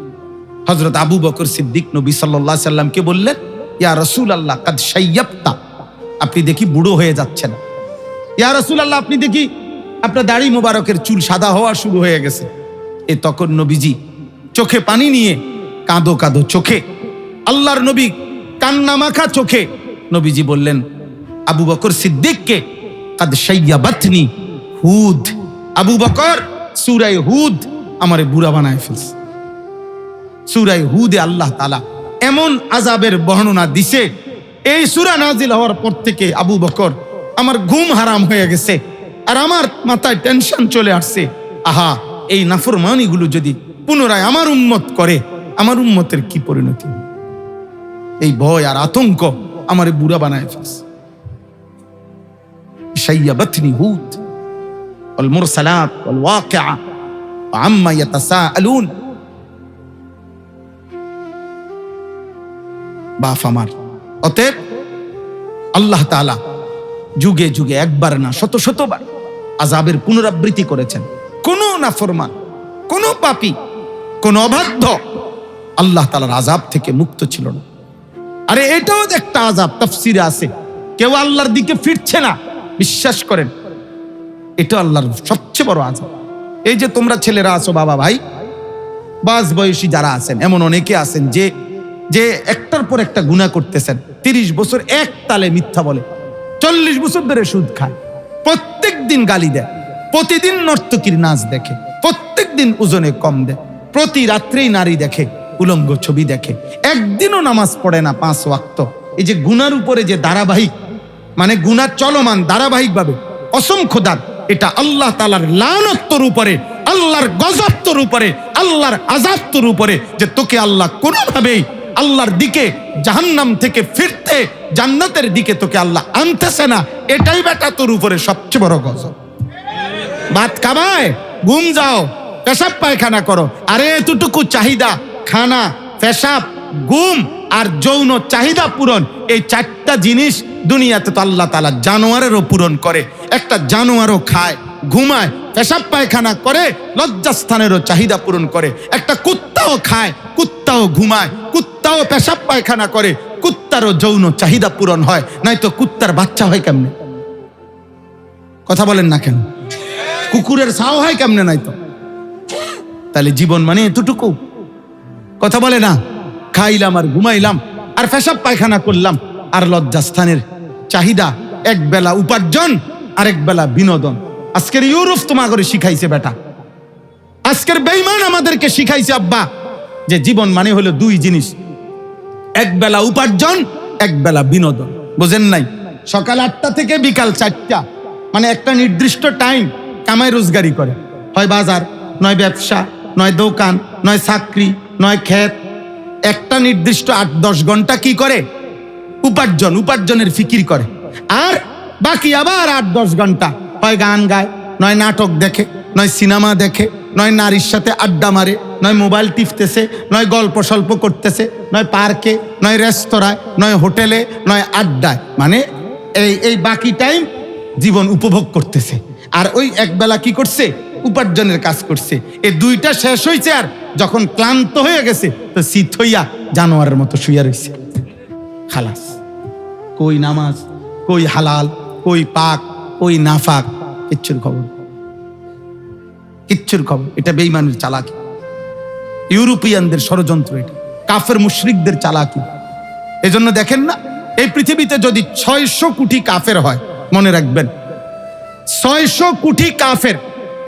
হযরত আবু বকর সিদ্দিক নবী সাল্লাল্লাহু আলাইহি সাল্লামকে বললেন, ইয়া রাসূলুল্লাহ কাদ শাইয়াবতা, আপনি দেখি বুড়ো হয়ে যাচ্ছেন। ইয়া রাসূলুল্লাহ, আপনি দেখি আপনার দাড়ি মোবারকের চুল সাদা হওয়া শুরু হয়ে গেছে। এ তখন নবীজি চোখে পানি নিয়ে কাঁদো কাঁদো চোখে, আল্লাহর নবী কান্না মাখা চোখে নবীজি বললেন আবু বকর সিদ্দিককে, কাদ শাইয়াবাতনি হুদ, আবু বকর সূরা হুদ আমারে বুড়া বানায় ফেলছে। সূরা হুদে আল্লাহ তাআলা এমন আযাবের বর্ণনা দিছে, এই সূরা নাজিল হওয়ার পর থেকে আবু বকর আমার ঘুম হারাম হয়ে গেছে, আর আমার মাথায় টেনশন চলে আসছে। আহা, এই নাফরমানিগুলো যদি পুনরায় আমার উম্মত করে, আমার উম্মতের কি পরিণতি? এই ভয় আর আতঙ্ক আমারে বুড়া বানায় ফেলছে। শাইয়াবাতনি হুদ ওয়াল মুরসালাত ওয়াল ওয়াকিআ ওয়া আম্মা ইয়াতাসাআলুন। বাপ আমার, অতএব আল্লাহ তাআলা যুগে যুগে একবার না শত শতবার আযাবের পুনরাবৃত্তি করেছেন। কোন নাফরমান, কোন পাপী, কোন অবাধ্য আল্লাহ তাআলার আযাব থেকে মুক্ত ছিল না। আরে এটাও একটা আযাব, তাফসীরে আছে, কেউ আল্লাহর দিকে ফিরছে না, বিশ্বাস করেন এটা আল্লাহর সবচেয়ে বড় আযাব। এই যে তোমরা ছেলেরা আছো, বাবা ভাই, বাস বয়সী যারা আছেন, এমন অনেকে আছেন যে যে একটার পর একটা গুনাহ করতেছেন, 30 বছর এক তালে মিথ্যা বলে, 40 বছর ধরে সুদ খায়, প্রত্যেক দিন গালি দেয়, প্রতিদিন নর্তকীর নাচ দেখে, প্রত্যেক দিন ওজনে কম দেয়, প্রতি রাত্রেই নারী দেখে, উলঙ্গ ছবি দেখে, একদিনও নামাজ পড়ে না 5 ওয়াক্ত। এই যে গুনার উপরে যে ধারাবাহিক, মানে গুনাহ চলমান ধারাবাহিকভাবে, অসংখ্য দান, এটা আল্লাহ তাআলার লানত তোর উপরে, আল্লাহর গজব তোর উপরে, আল্লাহর আযাব তোর উপরে, যে তোকে আল্লাহ কোনোভাবেই আল্লাহর দিকে, জাহান্নাম থেকে ফিরতে জান্নাতের দিকে তোকে আল্লাহ আনতেছে না। এটাই বেটা তোর উপরে সবচেয়ে বড় গজব। ভাত খাবায়, ঘুম যাও, পেশাব পায়খানা করো, আরে এতটুকু চাহিদা, খানা, পেশাব, ঘুম আর যৌন চাহিদা পূরণ, এই 4টা জিনিস দুনিয়াতে তো আল্লাহ তাআলা জানোয়ারেরও পূরণ করে। একটা জানোয়ারও খায়, ঘুমায়, পেশাব পায়খানা করে, লজ্জাস্থানেরও চাহিদা পূরণ করে। একটা কুত্তাও খায়, কুত্তাও ঘুমায়, কুত্তাও পেশাব পায়খানা করে, কুত্তারও যৌন চাহিদা পূরণ হয়, নাই তো কুত্তার বাচ্চা হয় কেমনে? কথা বলেন না কেন? কুকুরের ছাও হয় কেমনে? নাই তো। তাহলে জীবন মানে এতটুকু? কথা বলে না, খাইলাম আর ঘুমাইলাম আর পেশাব পায়খানা করলাম, আর লজ্জাস্থানের চাহিদা, এক বেলা উপার্জন আরেক বেলা বিনোদন। আজকের ইউরোপ তোমাকে শিখাইছে বেটা, আজকের বেঈমান আমাদেরকে শিখাইছে আব্বা, যে জীবন মানে হলো 2 জিনিস, এক বেলা উপার্জন, এক বেলা বিনোদন। বুঝেন নাই? সকাল 8টা থেকে বিকাল 4টা, মানে একটা নির্দিষ্ট টাইম কামাই রোজগারি করে, হয় বাজার, নয় ব্যবসা, নয় দোকান, নয় চাকরি, নয় ক্ষেত, একটা নির্দিষ্ট 8-10 ঘন্টা কি করে? উপার্জনের ফিকির করে। আর বাকি আবার 8-10 ঘন্টা হয় গান গায়, নয় নাটক দেখে, নয় সিনেমা দেখে, নয় নারীর সাথে আড্ডা মারে, নয় মোবাইল টিপতেছে, নয় গল্প সল্প করতেছে, নয় পার্কে, নয় রেস্তোরাঁয়, নয় হোটেলে, নয় আড্ডায়। মানে এই বাকি টাইম জীবন উপভোগ করতেছে। আর ওই একবেলা কি করছে? উপার্জনের কাজ করছে। এই দুইটা শেষ হয়েছে, আর যখন ক্লান্ত হয়ে গেছে তো শীত হইয়া জানোয়ারের মতো শুয়ে রয়েছে। খালাস। কই নামাজ, কই হালাল, কই পাক, কই নাফাক, কিচ্ছুর খবর, কিচ্ছুর খবর। এটা বেঈমানের চালাকি, ইউরোপিয়ানদের ষড়যন্ত্র, এটা কাফের মুশরিকদের চালাকি। এজন্য দেখেন না, এই পৃথিবীতে যদি 600 কোটি কাফের হয়, মনে রাখবেন 600 কোটি কাফের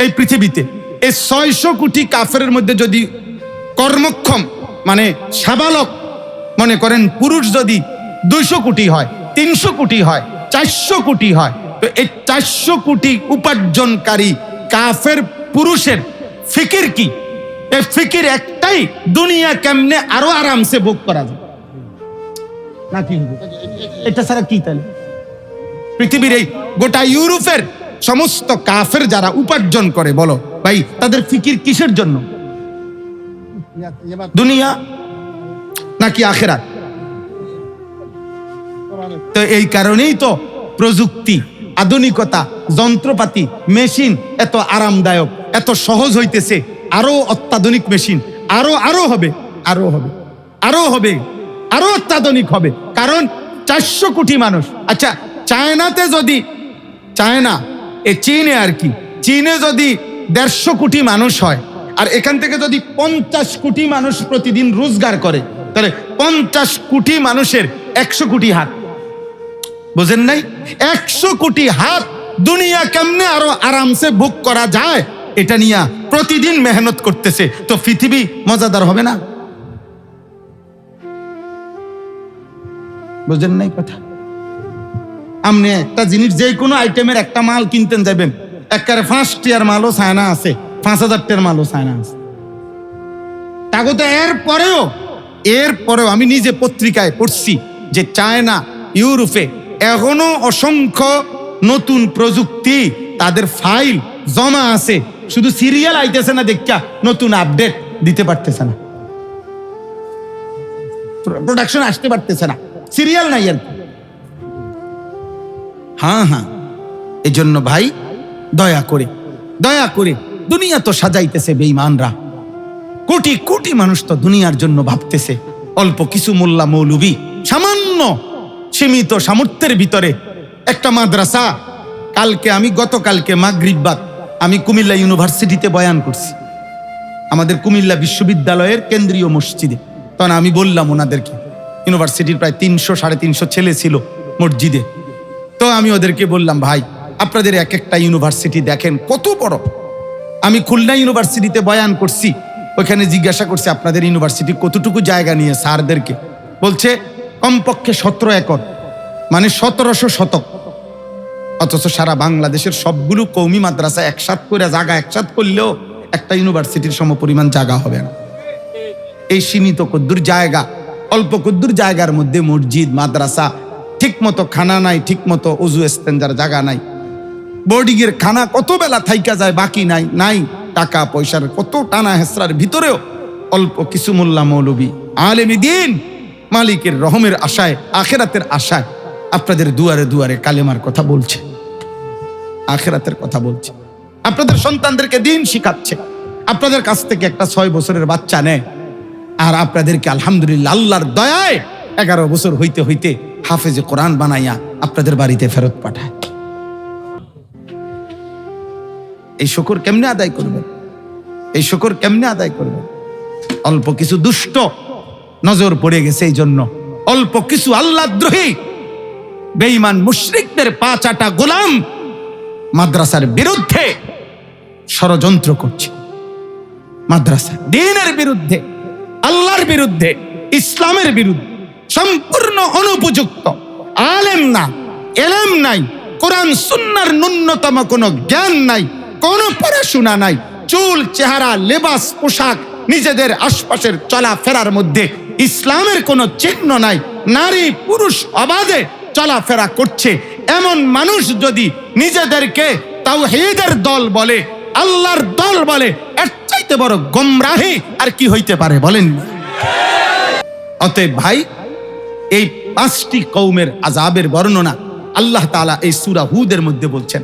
এই পৃথিবীতে, এই 600 কোটি কাফের মধ্যে যদি কর্মক্ষম মানে সাবালক মনে করেন পুরুষ যদি 200 কোটি হয়, 300 কোটি হয়, 400 কোটি হয়, তো এই 400 কোটি উপার্জনকারী কাফের পুরুষের ফিকির কি? এই ফিকির একটাই, দুনিয়া কেমনে আরো আরামসে ভোগ করা যায়। নাকি এটা ছাড়া কি? তাহলে পৃথিবীর এই গোটা ইউরোপের সমস্ত কাফের যারা উপার্জন করে, বলো ভাই তাদের ফিকির কিসের জন্য? দুনিয়া নাকি আখেরাত? তো এই কারণেই তো প্রযুক্তি, আধুনিকতা, যন্ত্রপাতি, মেশিন এত আরামদায়ক, এত সহজ হইতেছে। আরো অত্যাধুনিক মেশিন, আরো হবে, আরো হবে, আরো হবে, আরো অত্যাধুনিক হবে। কারণ 400 কোটি মানুষ। আচ্ছা, চায়নাতে যদি, চায়না চীনে আর কি, চীনে যদি 150 কোটি মানুষ হয়, আর এখান থেকে যদি 50 কোটি মানুষ প্রতিদিন রোজগার করে, তাহলে 50 কোটি মানুষের 100 কোটি হাত। বুঝেন নাই? 100 কোটি হাত দুনিয়া কেমনে আরো আরামসে ভোগ করা যায় এটা নিয়ে প্রতিদিন মেহনত করতেছে। তো পৃথিবী মজাদার হবে না? বুঝেন নাই কথা? আপনি একটা জিনিস, যে কোনো আইটেমের একটা মাল কিনতেন যাবেন, একেবারে 5 টিয়ার মালও চায়না আছে, 5000 টিয়ার মালও চায়না আছে। তাগতে এরপরেও আমি নিজে পত্রিকায় পড়ছি যে চায়না, ইউরোপে এখনো অসংখ্য নতুন প্রযুক্তি, তাদের ফাইল জমা আছে, শুধু সিরিয়াল আইতেছে না, দেখা নতুন আপডেট দিতে পারতেছে না, প্রোডাকশন আসতে পারতেছে না, সিরিয়াল নাই আর কি। হ্যাঁ, এই জন্য ভাই দয়া করে, দুনিয়া তো সাজাইতেছে বেঈমানরা, কোটি কোটি মানুষ তো দুনিয়ার জন্য ভাবতেছে। অল্প কিছু মোল্লা মৌলবি সামান্য সীমিত সামর্থ্যের ভিতরে একটা মাদ্রাসা। গতকালকে মাগরিব বাদ আমি কুমিল্লা ইউনিভার্সিটিতে বয়ান করছি, আমাদের কুমিল্লা বিশ্ববিদ্যালয়ের কেন্দ্রীয় মসজিদে। তখন আমি বললাম ওনাদেরকে, ইউনিভার্সিটির প্রায় 300-350 ছেলে ছিল মসজিদে। তো আমি ওদেরকে বললাম, ভাই আপনাদের এক একটা ইউনিভার্সিটি দেখেন কত বড়। আমি খুলনা ইউনিভার্সিটিতে বয়ান করছি, ওখানে জিজ্ঞাসা করছি আপনাদের ইউনিভার্সিটি কতটুকু জায়গা নিয়ে স্যারদেরকে, বলছে কমপক্ষে 17 একর, মানে 1700 শতক। অথচ সারা বাংলাদেশের সবগুলো কওমি মাদ্রাসা একসাথ করে জায়গা একসাথ করলেও একটা ইউনিভার্সিটির সমপরিমাণ জায়গা হবে না। এই সীমিত কদ্দুর জায়গা, অল্প কদ্দুর জায়গার মধ্যে মসজিদ, মাদ্রাসা, ঠিক মতো খানা নাই, ঠিক মতো অজু ইস্তেঞ্জার জায়গা নাই, বোর্ডিং এর খানা কত বেলা থাইকা যায়, বাকি নাই, টাকা পয়সার কত টানা হেসরার ভিতরেও অল্প কিছু মোল্লা মৌলবি আলেম দ্বীন মালিকের রহমের আশায়, আখেরাতের আশায় আপনাদের দুয়ারে দুয়ারে কালেমার কথা বলছে, আখেরাতের কথা বলছে, আপনাদের সন্তানদেরকে দিন শিখাচ্ছে। আপনাদের কাছ থেকে একটা 6 বছরের বাচ্চা নেয়, আর আপনাদেরকে আলহামদুলিল্লাহ আল্লাহর দয়ায় 11 বছর হইতে হইতে হাফেজে কোরআন বানাইয়া আপনাদের বাড়িতে ফেরত পাঠায়। এই শুকর কেমনে আদায় করবেন? এই শুকর কেমনে আদায় করবেন? অল্প কিছু দুষ্ট নজর পড়ে গেছে, এই জন্য অল্প কিছু আল্লাহদ্রোহী বেঈমান মুশরিকদের 5 গোলাম মাদ্রাসার বিরুদ্ধে ষড়যন্ত্র করছে। মাদ্রাসা দ্বীনের বিরুদ্ধে, আল্লাহর বিরুদ্ধে, ইসলামের বিরুদ্ধে, সম্পূর্ণ অনুপযুক্ত। আলেম না, এলেম নাই, কোরআন সুন্নাহর ন্যূনতম কোনো জ্ঞান নাই, কোনো পড়াশোনা নাই, চুল, চেহারা, লেবাস, পোশাক, নিজেদের আশপাশের চলাফেরার মধ্যে ইসলামের কোনো চিহ্ন নাই, নারী পুরুষ অবাধে চলাফেরা করছে, এমন মানুষ যদি নিজেদেরকে তাওহীদের দল বলে, আল্লাহর দল বলে, এর চাইতে বড় গোমরাহি আর কি হইতে পারে বলেন? অতএব ভাই, এই 5টি কওমের আযাবের বর্ণনা আল্লাহ তাআলা এই সূরা হুদের মধ্যে বলছেন।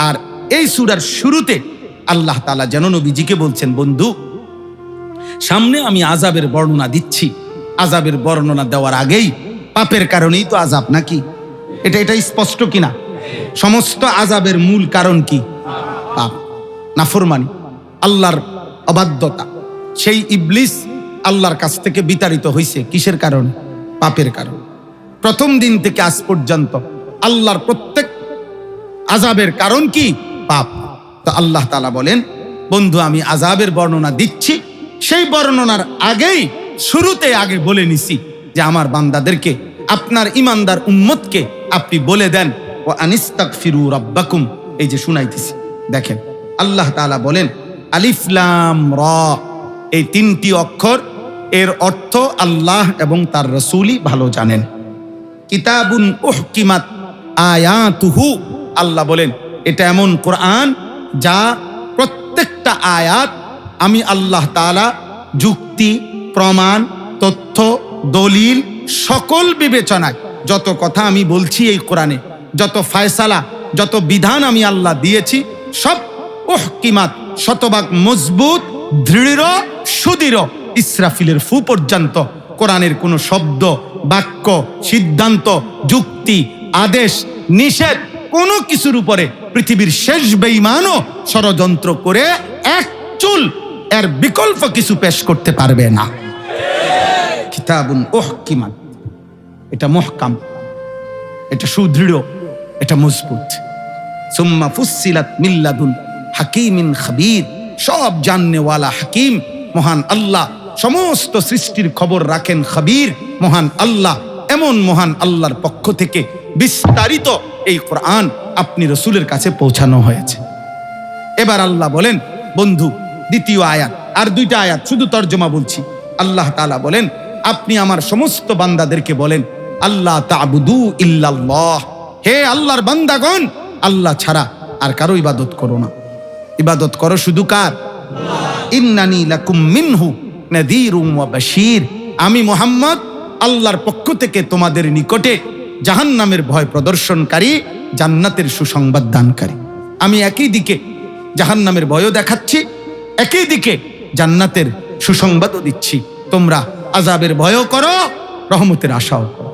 আর এই সূরার শুরুতে আল্লাহ তাআলা যেন নবীজিকে বলছেন, বন্ধু সামনে আমি আযাবের বর্ণনা দিচ্ছি, আযাবের বর্ণনা দেওয়ার আগেই পাপের কারণেই তো আযাব নাকি? এটা স্পষ্ট কিনা? সমস্ত আযাবের মূল কারণ কি? পাপ, নাফরমানি, আল্লাহর অবাধ্যতা। সেই ইবলিস আল্লাহর কাছ থেকে বিতাড়িত হয়েছে কিসের কারণে? পাপের কারণে। প্রথম দিন থেকে আজ পর্যন্ত আল্লাহর প্রত্যেক আযাবের কারণ কি? পাপ। তো আল্লাহ তাআলা বলেন, বন্ধু আমি আযাবের বর্ণনা দিচ্ছি, সেই বর্ণনার আগেই শুরুতে আগে বলে নিছি যে আমার বান্দাদেরকে, আপনার ইমানদার উম্মতকে আপনি বলে দেন, ওয়া আনিস্তাগফিরু রাব্বাকুম। এই যে শুনাইতেছি, দেখেন আল্লাহ তাআলা বলেন আলিফ লাম রা, এই 3টি অক্ষর, এর অর্থ আল্লাহ এবং তার রাসূলই ভালো জানেন। কিতাবুন উহকিমাত আয়াতুহু, আল্লাহ বলেন এটা এমন কোরআন যা প্রত্যেকটা আয়াত আমি আল্লাহ তাআলা যুক্তি, প্রমাণ, তথ্য, দলিল সকল বিবেচনায় যত কথা আমি বলছি এই কোরআনে, যত ফয়সালা, যত বিধান আমি আল্লাহ দিয়েছি, সব উহকিমাত, শতভাগ মজবুত, দৃঢ়, সুদৃঢ়, ইসরাফিলের ফু পর্যন্ত কোরআনের কোনো শব্দ, বাক্য, সিদ্ধান্ত, যুক্তি, আদেশ, নিষেধ কোনো কিছুর উপরে পৃথিবীর শেষ বেঈমানও ষড়যন্ত্র করে এক চুল এর বিকল্প কিছু পেশ করতে পারবে না। কিতাবুন উহকিমাত, এটা মুহকাম, এটা সুদৃঢ়, এটা মজবুত। সুম্মা ফুসসিলাত মিন লাদুন হাকিমিন খাবীর, সব জাননেওয়ালা হাকিম মহান আল্লাহ, সমস্ত সৃষ্টির খবর রাখেন খাবীর মহান আল্লাহ, এমন মহান আল্লাহর পক্ষ থেকে বিস্তারিত এই কোরআন আপনি রাসূলের কাছে পৌঁছানো হয়েছে। এবার আল্লাহ বলেন, বন্ধু দ্বিতীয় আয়াত, আর 2টা আয়াত শুধু তর্জমা বলছি। আল্লাহ তাআলা বলেন, আপনি আমার সমস্ত বান্দাদেরকে বলেন, আল্লাহ তা'বুদু ইল্লাল্লাহ, হে আল্লাহর বান্দাগণ, আল্লাহ ছাড়া আর কারো ইবাদত করো না। ইবাদত করো শুধু কার? ইন্নানি লাকুম মিনহু নাযীরুম ওয়া বাশীর, আমি মুহাম্মদ আল্লাহর পক্ষ থেকে তোমাদের নিকটে জাহান্নামের ভয় প্রদর্শনকারী, জান্নাতের সুসংবাদ দানকারী। আমি একই দিকে জাহান্নামের ভয়ও দেখাচ্ছি, একই দিকে জান্নাতের সুসংবাদও দিচ্ছি। তোমরা আযাবের ভয়ও করো, রহমতের আশাও করো।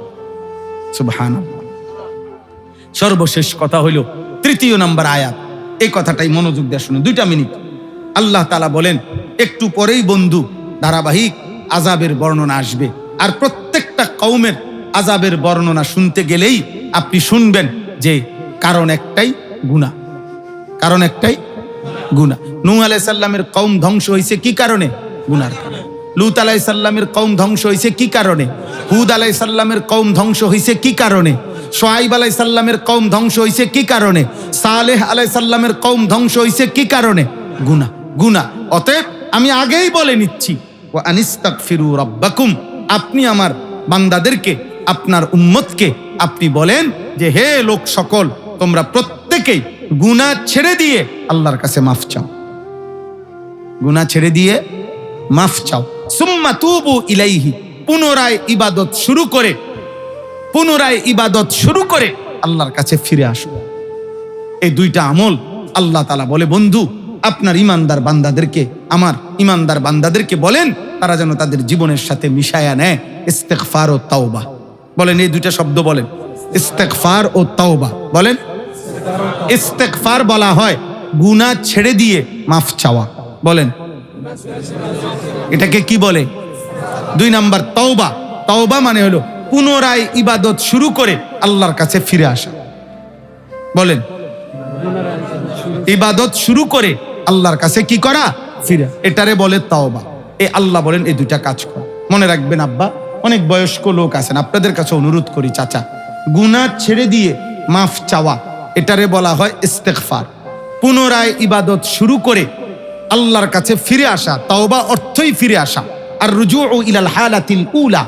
সুবহানাল্লাহ। সর্বশেষ কথা হইল 3 নম্বর আয়াত, এই কথাটাই মনোযোগ দিয়ে শুনুন, 2টা মিনিট। আল্লাহ তাআলা বলেন, একটু পরেই বন্ধু ধারাবাহিক আযাবের বর্ণনা আসবে, আর প্রত্যেকটা কওমের আযাবের বর্ণনা শুনতে গেলেই আপনি শুনবেন যে কারণ একটাই, গুনাহ। কারণ একটাই, গুনাহ। নূহ আলাইহিস সালামের কওম ধ্বংস হয়েছে কি কারণে? গুনার কারণে। লূত আলাইহিস সালামের কওম ধ্বংস হয়েছে কি কারণে? হুদ আলাইহিস সালামের কওম ধ্বংস হয়েছে কি কারণে? শুআয়ব আলাইহিস সালামের কওম ধ্বংস হয়েছে কি কারণে? সালেহ আলাইহিস সালামের কওম ধ্বংস হয়েছে কি কারণে? গুনাহ, গুনাহ। অতএব আমি আগেই বলে নিচ্ছি, ওয়া আনিস্তাগফিরু রাব্বাকুম, আপনি আমার বান্দাদেরকে, আপনার উম্মতকে আপনি বলেন যে হে লোক সকল, তোমরা প্রত্যেকেই গুনাহ ছেড়ে দিয়ে আল্লাহর কাছে মাফ চাও। গুনাহ ছেড়ে দিয়ে মাফ চাও। সুম্মা তুবু ইলাইহি, পুনরায় ইবাদত শুরু করে আল্লাহর কাছে ফিরে আসো। এই 2টা আমল আল্লাহ তাআলা বলে, বন্ধু আপনার ইমানদার বান্দাদেরকে, আমার ইমানদার বান্দাদেরকে বলেন তারা যেন তাদের জীবনের সাথে মিশায়া নেয় ইস্তেগফার ও তাওবা। বলেন এই 2টা শব্দ বলেন, ইস্তেগফার ও তাওবা। বলেন, ইস্তেগফার বলা হয় গুনাহ ছেড়ে দিয়ে মাফ চাওয়া। বলেন এটাকে কি বলে? 2 নাম্বার তাওবা। তাওবা মানে হলো পুনরায় ইবাদত শুরু করে আল্লাহর কাছে ফিরে আসা। বলেন, ইবাদত শুরু করে আল্লাহর কাছে কি করা? ফিরে। এটারে বলে তাওবা। এই আল্লাহ বলেন এই 2টা কাজ কর। মনে রাখবেন আব্বা, অনেক বয়স্ক লোক আছেন, আপনাদের কাছে অনুরোধ করি চাচা, গুনাহ ছেড়ে দিয়ে মাফ চাওয়া, এটারে বলা হয় ইস্তেগফার। পুনরায় ইবাদত শুরু করে আল্লাহর কাছে ফিরে আসা। তাওবা অর্থই ফিরে আসা। আর রুজুউ ইলাল হালাতিল উলা,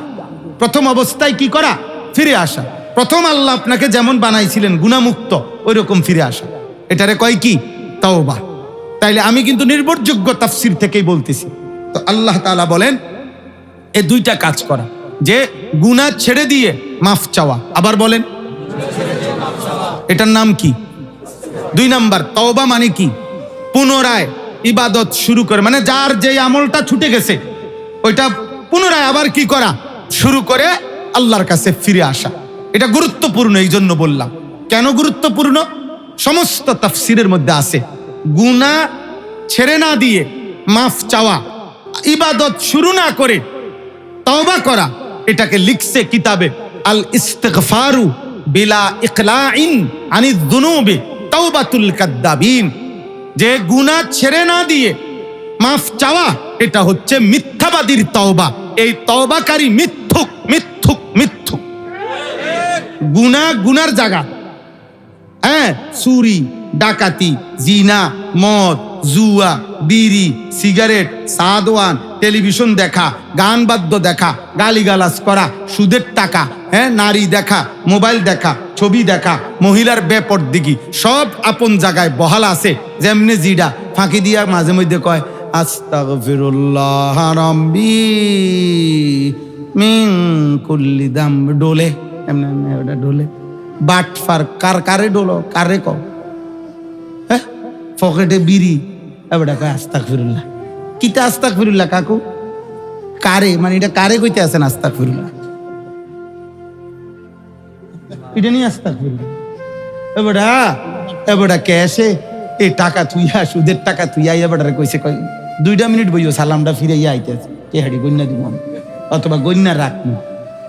প্রথম অবস্থায় কি করা? ফিরে আসা। প্রথম আল্লাহ আপনাকে যেমন বানাইছিলেন গুনাহমুক্ত, ওই রকম ফিরে আসা, এটারে কয় কি? তাওবা। তাইলে আমি কিন্তু নির্ভরযোগ্য তাফসির থেকেই বলতেছি। তো আল্লাহ তাআলা বলেন এই দুইটা কাজ করা, যে গুনাহ ছেড়ে দিয়ে মাফ চাওয়া। আবার বলেন, এটার নাম কি? 2 নাম্বার, তওবা মানে কি? পুনরায় ইবাদত শুরু করে, মানে যার যে আমলটা ছুটে গেছে ওইটা পুনরায় আবার কি করা? শুরু করে আল্লাহর কাছে ফিরে আসা। এটা গুরুত্বপূর্ণ, এই জন্য বললাম। কেন গুরুত্বপূর্ণ? সমস্ত তাফসিরের মধ্যে আছে গুনাহ ছেড়ে না দিয়ে মাফ চাওয়া, ইবাদত শুরু না করে তওবা করা, এটাকে লিখছে কিতাবে আল ইস্তিগফারু বিলা ইকলাইন আনিজ যুনুবি তাওবাতুল কাদ্দাবিন। যে গুনাহ ছেড়ে না দিয়ে মাফ চাওয়া, এটা হচ্ছে মিথ্যাবাদীর তওবা। এই তওবাকারী মিথ্যুক, মিথ্যুক, মিথ্যুক। গুনার জায়গা, হ্যাঁ, চুরি, ডাকাতি, জিনা, মদ, জুয়া, বিড়ি, সিগারেট, সাদওয়ান, টেলিভিশন দেখা, গান বাদ্য দেখা, গালিগালাজ করা, সুদের টাকা, হ্যাঁ, নারী দেখা, মোবাইল দেখা, ছবি দেখা, মহিলার বেপরদিগি, সব আপন জায়গায় বহাল আছে। যেমনি জিডা ফাঁকি দিয়া মাঝে মধ্যে কয় আস্তাগফিরুল্লাহ রাব্বি মিন কুল্লি দাম, ডোলে এমনি এমনি ওটা ডোলে। বাটফার কারে ডোলো, কারে কও? হ্যাঁ, পকেটে বিড়ি, এবারে কয় আস্তাগফিরুল্লাহ। কিতা আস্তাগফিরুল্লাহ কাকু? কারে মানে এটা কারে কইতে আছেন আস্তাগফিরুল্লাহ? এটা নিয়ে আস্তাগফিরুল্লাহ। এবারে ক্যাশে এই টাকা থুইয়া, সুদের টাকা থুইয়া, এবারে কইছে কয় 2 মিনিট বইও সালামটা ফিরাইয়া আইতেছে, কে হাড়ি গন্যা দিব অথবা গন্যা রাখবো।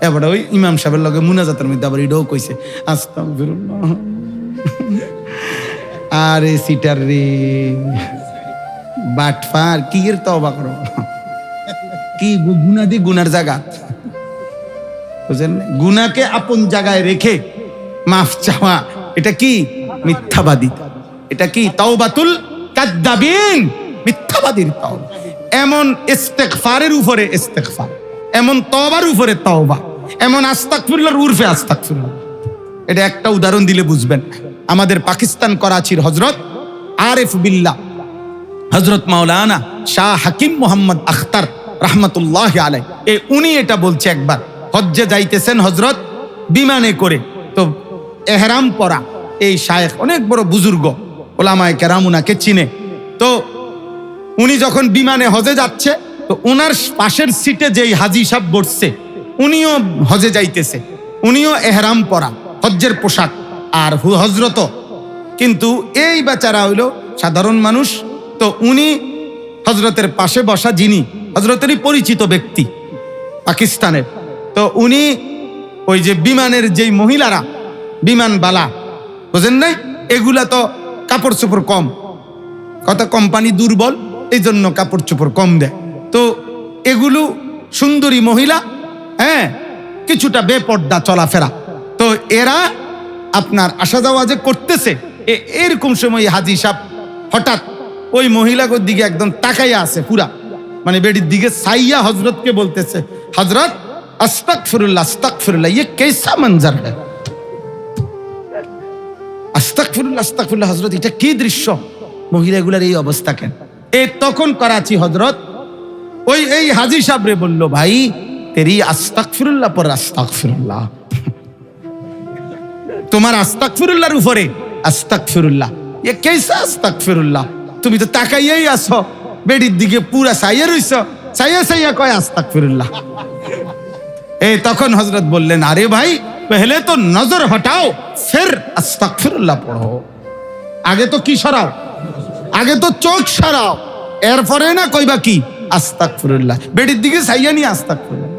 এবারে ওই ইমাম সাহেবের লগে মুনাজাতের মধ্যে আবার এটাও কইছে আস্তাগফিরুল্লাহ। আরে সিটার রে, বাটফার, কি এর তওবা করো? কি গুনাহ দি গুনার জায়গা, বুঝেন? গুনাহকে আপন জায়গায় রেখে মাফ চাওয়া, এটা কি? মিথ্যাবাদী। এটা কি? তাওবাতুল কাদ্দাবিন, মিথ্যাবাদীর তওবা। এমন ইস্তিগফারের উপরে ইস্তিগফার, এমন তওবার উপরে তওবা, এমন আস্তাগফিরুল্লাহর উরফে আস্তাগফিরুল্লাহ। এটা একটা উদাহরণ দিলে বুঝবেন। আমাদের পাকিস্তান করাচির হযরত আরিফ বিল্লাহ, হযরত মাওলানা শাহ হাকিম মোহাম্মদ আখতার রাহমাতুল্লাহি আলাইহি, উনি এটা বলছে, একবার হজ্জে যাইতেছেন হযরত বিমানে করে, তো এহরাম পরা এই শায়েখ, অনেক বড় বুজুর্গ, ওলামায়ে কেরাম উনাকে চিনে। তো উনি যখন বিমানে হজে যাচ্ছে, তো উনার পাশের সিটে যেই হাজী সাহেব বসছে, উনিও হজে যাইতেছে, উনিও এহরাম পরা, হজ্জের পোশাক, আর হজরত। কিন্তু এই বেচারা হইল সাধারণ মানুষ। তো উনি হজরতের পাশে বসা, যিনি হজরতেরই পরিচিত ব্যক্তি পাকিস্তানের, তো উনি ওই যে বিমানের যেই মহিলারা, বিমানবালা, বুঝেন নাই, এগুলা তো কাপড় চোপড় কম, কত কোম্পানি দুর্বল, এই জন্য কাপড় চোপড় কম দেয়। তো এগুলো সুন্দরী মহিলা, হ্যাঁ, কিছুটা বেপর্দা চলাফেরা। তো এরা আপনার আসা যাওয়া যে করতেছে, এরকম সময় হাজী সাহেব হঠাৎ ওই মহিলাগুলোর দিকে একদম তাকাইয়া আছে পুরা, মানে বেডির দিকে সাইয়া হজরতকে বলতেছে, হজরত আস্তাগফিরুল্লাহ আস্তাগফিরুল্লাহ, ये कैसा मंजर है? আস্তাগফিরুল্লাহ আস্তাগফিরুল্লাহ, হযরত এটা কি দৃশ্য? মহিলাগুলার এই অবস্থা কেন? তখন করাচি হযরত ওই এই হাজী সাহেব রে বলল, ভাই তেরি আস্তাগফিরুল্লাহ পর আস্তাগফিরুল্লাহ, তোমার আস্তাগফিরুল্লাহর উপরে আস্তাগফিরুল্লাহ, ये कैसा আস্তাগফিরুল্লাহ? তুমি তো তাকাইয়াই আছো বেডির দিকে, পুরা সাইয়া রইছো, সাইয়া সাইয়া কয় আস্তাগফিরুল্লাহ। তখন হযরত বললেন, আরে ভাই पहले तो नजर हटाओ फिर আস্তাগফিরুল্লাহ পড়ো। আগে তো কি সরাও? আগে তো চোখ সরাও, এরপরে না কইবা কি আস্তাগফিরুল্লাহ। বেডির দিকে সাইয়া নিয়ে আস্তাগফিরুল্লাহ।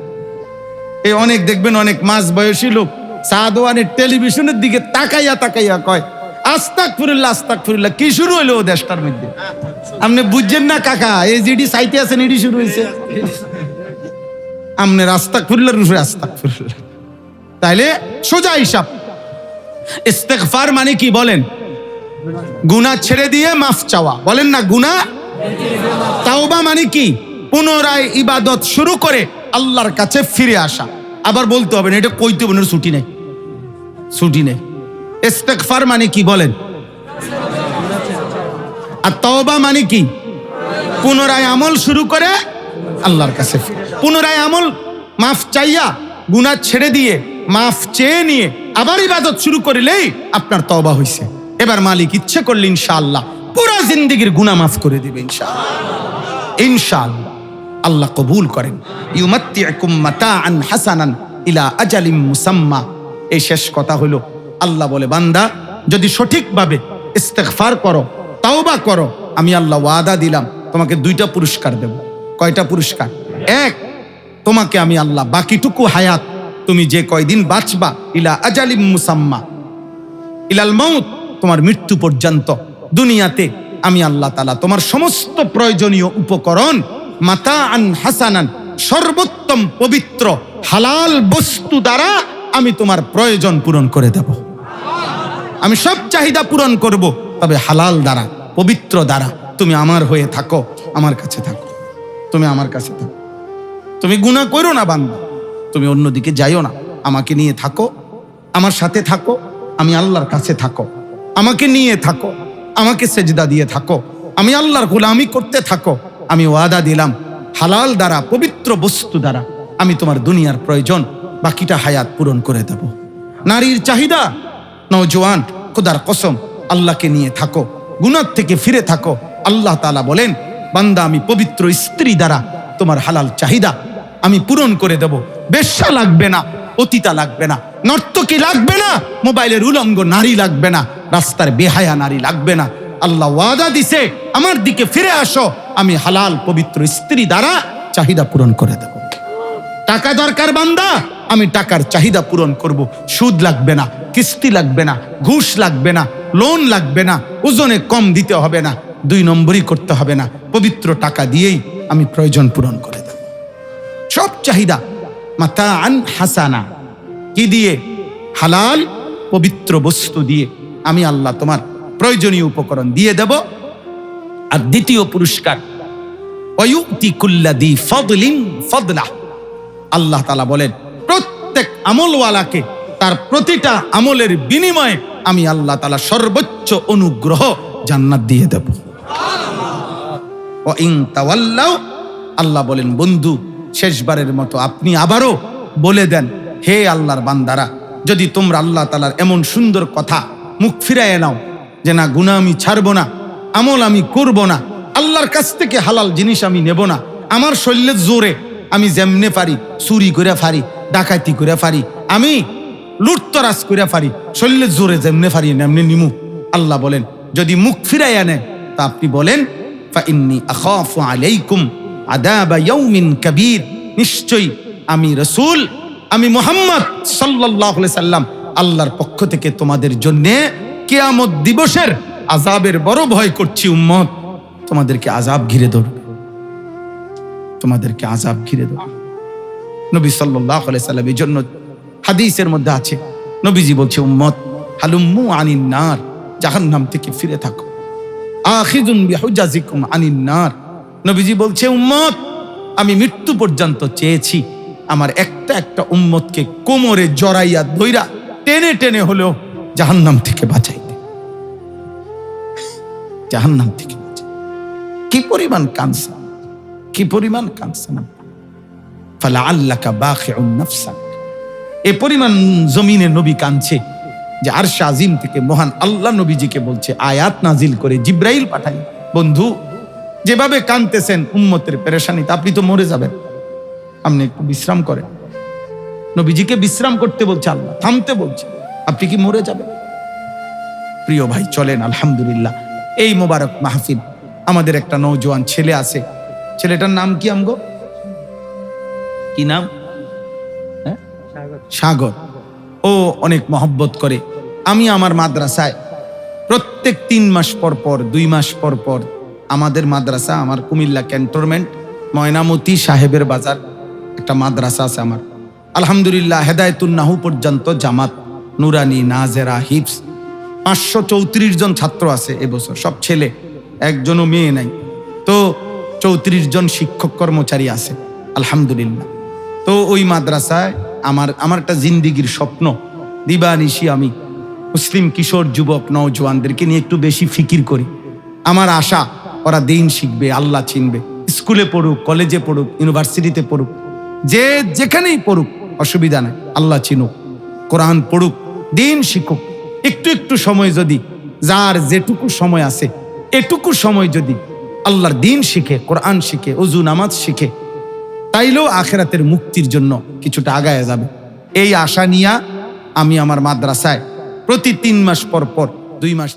অনেক দেখবেন অনেক মাঝ বয়সী লোক সাদওয়ানের টেলিভিশনের দিকে তাকাইয়া তাকাইয়া কয় আস্তাগফিরুল্লাহ আস্তাগফিরুল্লাহ। কি শুরু হলো ও দেশটার মধ্যে? আপনি বুঝছেন না কাকা, এই যেটি সাইতে আছেন এটি শুরু হয়েছে। আমনের আস্তাগফিরুল্লাহর উপরে আস্তাগফিরুল্লাহ। তাইলে সোজা হিসাব, ইস্তেগফার মানে কি বলেন? গুনাহ ছেড়ে দিয়ে মাফ চাওয়া। বলেন না, গুনাহ তাওবা মানে কি? পুনরায় ইবাদত শুরু করে আল্লাহর কাছে ফিরে আসা। আবার বলতে হবে না এটা কইতে হবে না, ছুটি নেই, ছুটি নেই। ইস্তেগফার মানে কি বলেন? আর তাওবা মানে কি? পুনরায় আমল শুরু করে আল্লাহর কাছে পুনরায় আমল, মাফ চাইয়া, গুনাহ ছেড়ে দিয়ে মাফ চেয়ে নিয়ে আবার ইবাদত শুরু করলেই আপনার তওবা হইছে। এবার মালিক ইচ্ছে করলে ইনশাআল্লাহ পুরো জিন্দেগীর গুনাহ মাফ করে দিবে ইনশাআল্লাহ। ইনশাআল্লাহ আল্লাহ কবুল করেন। ইউমাত্তিউকুম মাতাআন হাসানান ইলা আজালিম মুসাম্মা। এই শেষ কথা হলো, আল্লাহ বলে বান্দা যদি সঠিকভাবে ইস্তেগফার করো, তাওবা করো, আমি আল্লাহ ওয়াদা দিলাম তোমাকে 2টা পুরস্কার দেব। কয়টা পুরস্কার? এক, তোমাকে আমি আল্লাহ বাকিটুকু হায়াত, তুমি যে কয়দিন বাঁচবা, ইলা আজালিম মুসাম্মা, ইলাল মাউত, তোমার মৃত্যু পর্যন্ত দুনিয়াতে আমি আল্লাহ তাআলা তোমার সমস্ত প্রয়োজনীয় উপকরণ মাতাআন হাসানান, সর্বোত্তম পবিত্র হালাল বস্তু দ্বারা আমি তোমার প্রয়োজন পূরণ করে দেব। আমি সব চাহিদা পূরণ করব, তবে হালাল দ্বারা, পবিত্র দ্বারা। তুমি আমার হয়ে থাকো, আমার কাছে থাকো, তুমি আমার কাছে থাকো। তুমি গুনাহ করো না বান্দা, তুমি অন্যদিকে যাইও না, আমাকে নিয়ে থাকো, আমার সাথে থাকো, আমি আল্লাহর কাছে থাকো, আমাকে নিয়ে থাকো, আমাকে সেজদা দিয়ে থাকো, আমি আল্লাহর গোলামি করতে থাকো। আমি ওয়াদা দিলাম হালাল দ্বারা, পবিত্র বস্তু দ্বারা আমি তোমার দুনিয়ার প্রয়োজন বাকিটা হায়াত পূরণ করে দেব। নারীর চাহিদা, নওজোয়ান খোদার কসম আল্লাহকে নিয়ে থাকো, গুনাহ থেকে ফিরে থাকো। আল্লাহ তাআলা বলেন বান্দা আমি পবিত্র স্ত্রী দ্বারা তোমার হালাল চাহিদা আমি পূরণ করে দেব। বেশ্যা লাগবে না, অতীতা লাগবে না, নর্তকী লাগবে না, মোবাইলের উলঙ্গ নারী লাগবে না, রাস্তার বেহায়া নারী লাগবে না। আল্লাহ ওয়াদা দিছে আমার দিকে ফিরে আসো, আমি হালাল পবিত্র স্ত্রী দ্বারা চাহিদা পূরণ করে দেব। টাকা দরকার বান্দা, আমি টাকার চাহিদা পূরণ করব। সুদ লাগবে না, কিস্তি লাগবে না, ঘুষ লাগবে না, লোন লাগবে না, ওজনে কম দিতে হবে না, 2 নম্বরই করতে হবে না, পবিত্র টাকা দিয়েই আমি প্রয়োজন পূরণ করে দেব। সব চাহিদা মাতাআন হাসানা, কি দিয়ে? হালাল পবিত্র বস্তু দিয়ে আমি আল্লাহ তোমার প্রয়োজনীয় উপকরণ দিয়ে দেব। আর দ্বিতীয় পুরস্কার, ওয়ায়ুতি কুল্লাযী ফাদলিন ফাদলাহ। আল্লাহ তাআলা বলেন প্রত্যেক আমলওয়ালাকে তার প্রতিটা আমলের বিনিময়ে আমি আল্লাহ তাআলা সর্বোচ্চ অনুগ্রহ জান্নাত দিয়ে দেব। ওয়া ইন তাওয়াল্লাউ, আল্লাহ বলেন বন্ধু শেষবারের মতো আপনি আবারও বলে দেন, হে আল্লাহর বান্দারা, যদি তোমরা আল্লাহ তাআলার এমন সুন্দর কথা মুখ ফিরায় নাও যে না গুনাহ আমি ছাড়বো না, আমল আমি করব না, আল্লাহর কাছ থেকে হালাল জিনিস আমি নেব না, আমার শরীরের জোরে আমি যেমনে পারি চুরি করে পারি, ডাকাতি করে পারি, আমি লুটতরাজ করে পারি, শরীরের জোরে যেমনে পারি এমনি নিমু। আল্লাহ বলেন যদি মুখ ফিরাইয়া নেন তা আপনি বলেন ফাইন্নী আখাফু আলাইকুম আযাবা ইয়াউমিন কাবীর, নিশ্চয়ই আমি রাসূল, আমি মুহাম্মদ সাল্লাল্লাহু আলাইহি সাল্লাম আল্লাহর পক্ষ থেকে তোমাদের জন্য কিয়ামত দিবসের আযাবের বড় ভয় করছি। উম্মত তোমাদেরকে আযাব ঘিরে ধরবে, তোমাদেরকে আযাব ঘিরে ধরবে। নবী সাল্লাল্লাহু আলাইহি সাল্লাম এই জন্য হাদিসের মধ্যে আছে, নবীজি বলছে উম্মত হালুম্মু আনিন নার, জাহান্নাম থেকে ফিরে থাকো। আখিযুন বিহুজাজিকুম আনিন নার, নবীজি বলছে উম্মত আমি মৃত্যু পর্যন্ত চেয়েছি আমার একটা একটা উম্মতকে কোমরে জড়াইয়া ধইরা টেনে টেনে হলেও জাহান্নাম থেকে বাঁচাইতে, জাহান্নাম থেকে বাঁচাই। কি পরিমাণ কানসা, কি পরিমাণ কানসা না। ফালাআল্লাকা বাখিউন নাফসাক, এই পরিমাণ জমিনে নবী কাঁদছে যে আরশ আজিম থেকে মহান আল্লাহ নবীজিকে বলছে আয়াত নাজিল করে জিব্রাইল পাঠাই, বন্ধু যেভাবে কাঁদতেছেন উম্মতের পেরেশানিতে আপনি তো মরে যাবেন, আপনি একটু বিশ্রাম করেন। নবীজিকে বিশ্রাম করতে বলছে আল্লাহ, থামতে বলছে, আপনি কি মরে যাবেন? প্রিয় ভাই চলেন আলহামদুলিল্লাহ এই মোবারক মাহফিল, আমাদের একটা নওজোয়ান ছেলে আছে, ছেলেটার নাম কি আমগো? কি নাম? সাগর। ও অনেক মহব্বত করে। আমি আমার মাদ্রাসায় প্রত্যেক 3 মাস পর পর 2 মাস পর পর আমাদের মাদ্রাসা, আমার কুমিল্লা ক্যান্টনমেন্ট ময়নামতি সাহেবের বাজার একটা মাদ্রাসা আছে আমার, আলহামদুলিল্লাহ হেদায়েতুন নাহু পর্যন্ত জামাত, নুরানি, নাজেরা, হিফস 534 জন ছাত্র আছে এবছর, সব ছেলে, একজনও মেয়ে নাই। তো 34 জন শিক্ষক কর্মচারী আছে আলহামদুলিল্লাহ। তো ওই মাদ্রাসায় আমার একটা জিন্দিগির স্বপ্ন, দিবানিশি আমি মুসলিম কিশোর যুবক নওজোয়ানদেরকে নিয়ে একটু বেশি ফিকির করি। আমার আশা ওরা দিন শিখবে, আল্লাহ চিনবে, স্কুলে পড়ুক, কলেজে পড়ুক, ইউনিভার্সিটিতে পড়ুক, যে যেখানেই পড়ুক অসুবিধা নাই, আল্লাহ চিনুক, কোরআন পড়ুক, দিন শিখুক। একটু একটু সময় যদি, যার যেটুকু সময় আছে এটুকু সময় যদি আল্লাহর দিন শিখে, কোরআন শিখে, ওযু নামাজ শিখে, তাইলেও আখিরাতের মুক্তির জন্য কিছুটা আগায় যাবে। এই আশা নিয়ে আমি আমার মাদ্রাসায় প্রতি 3 মাস পর 2 মাস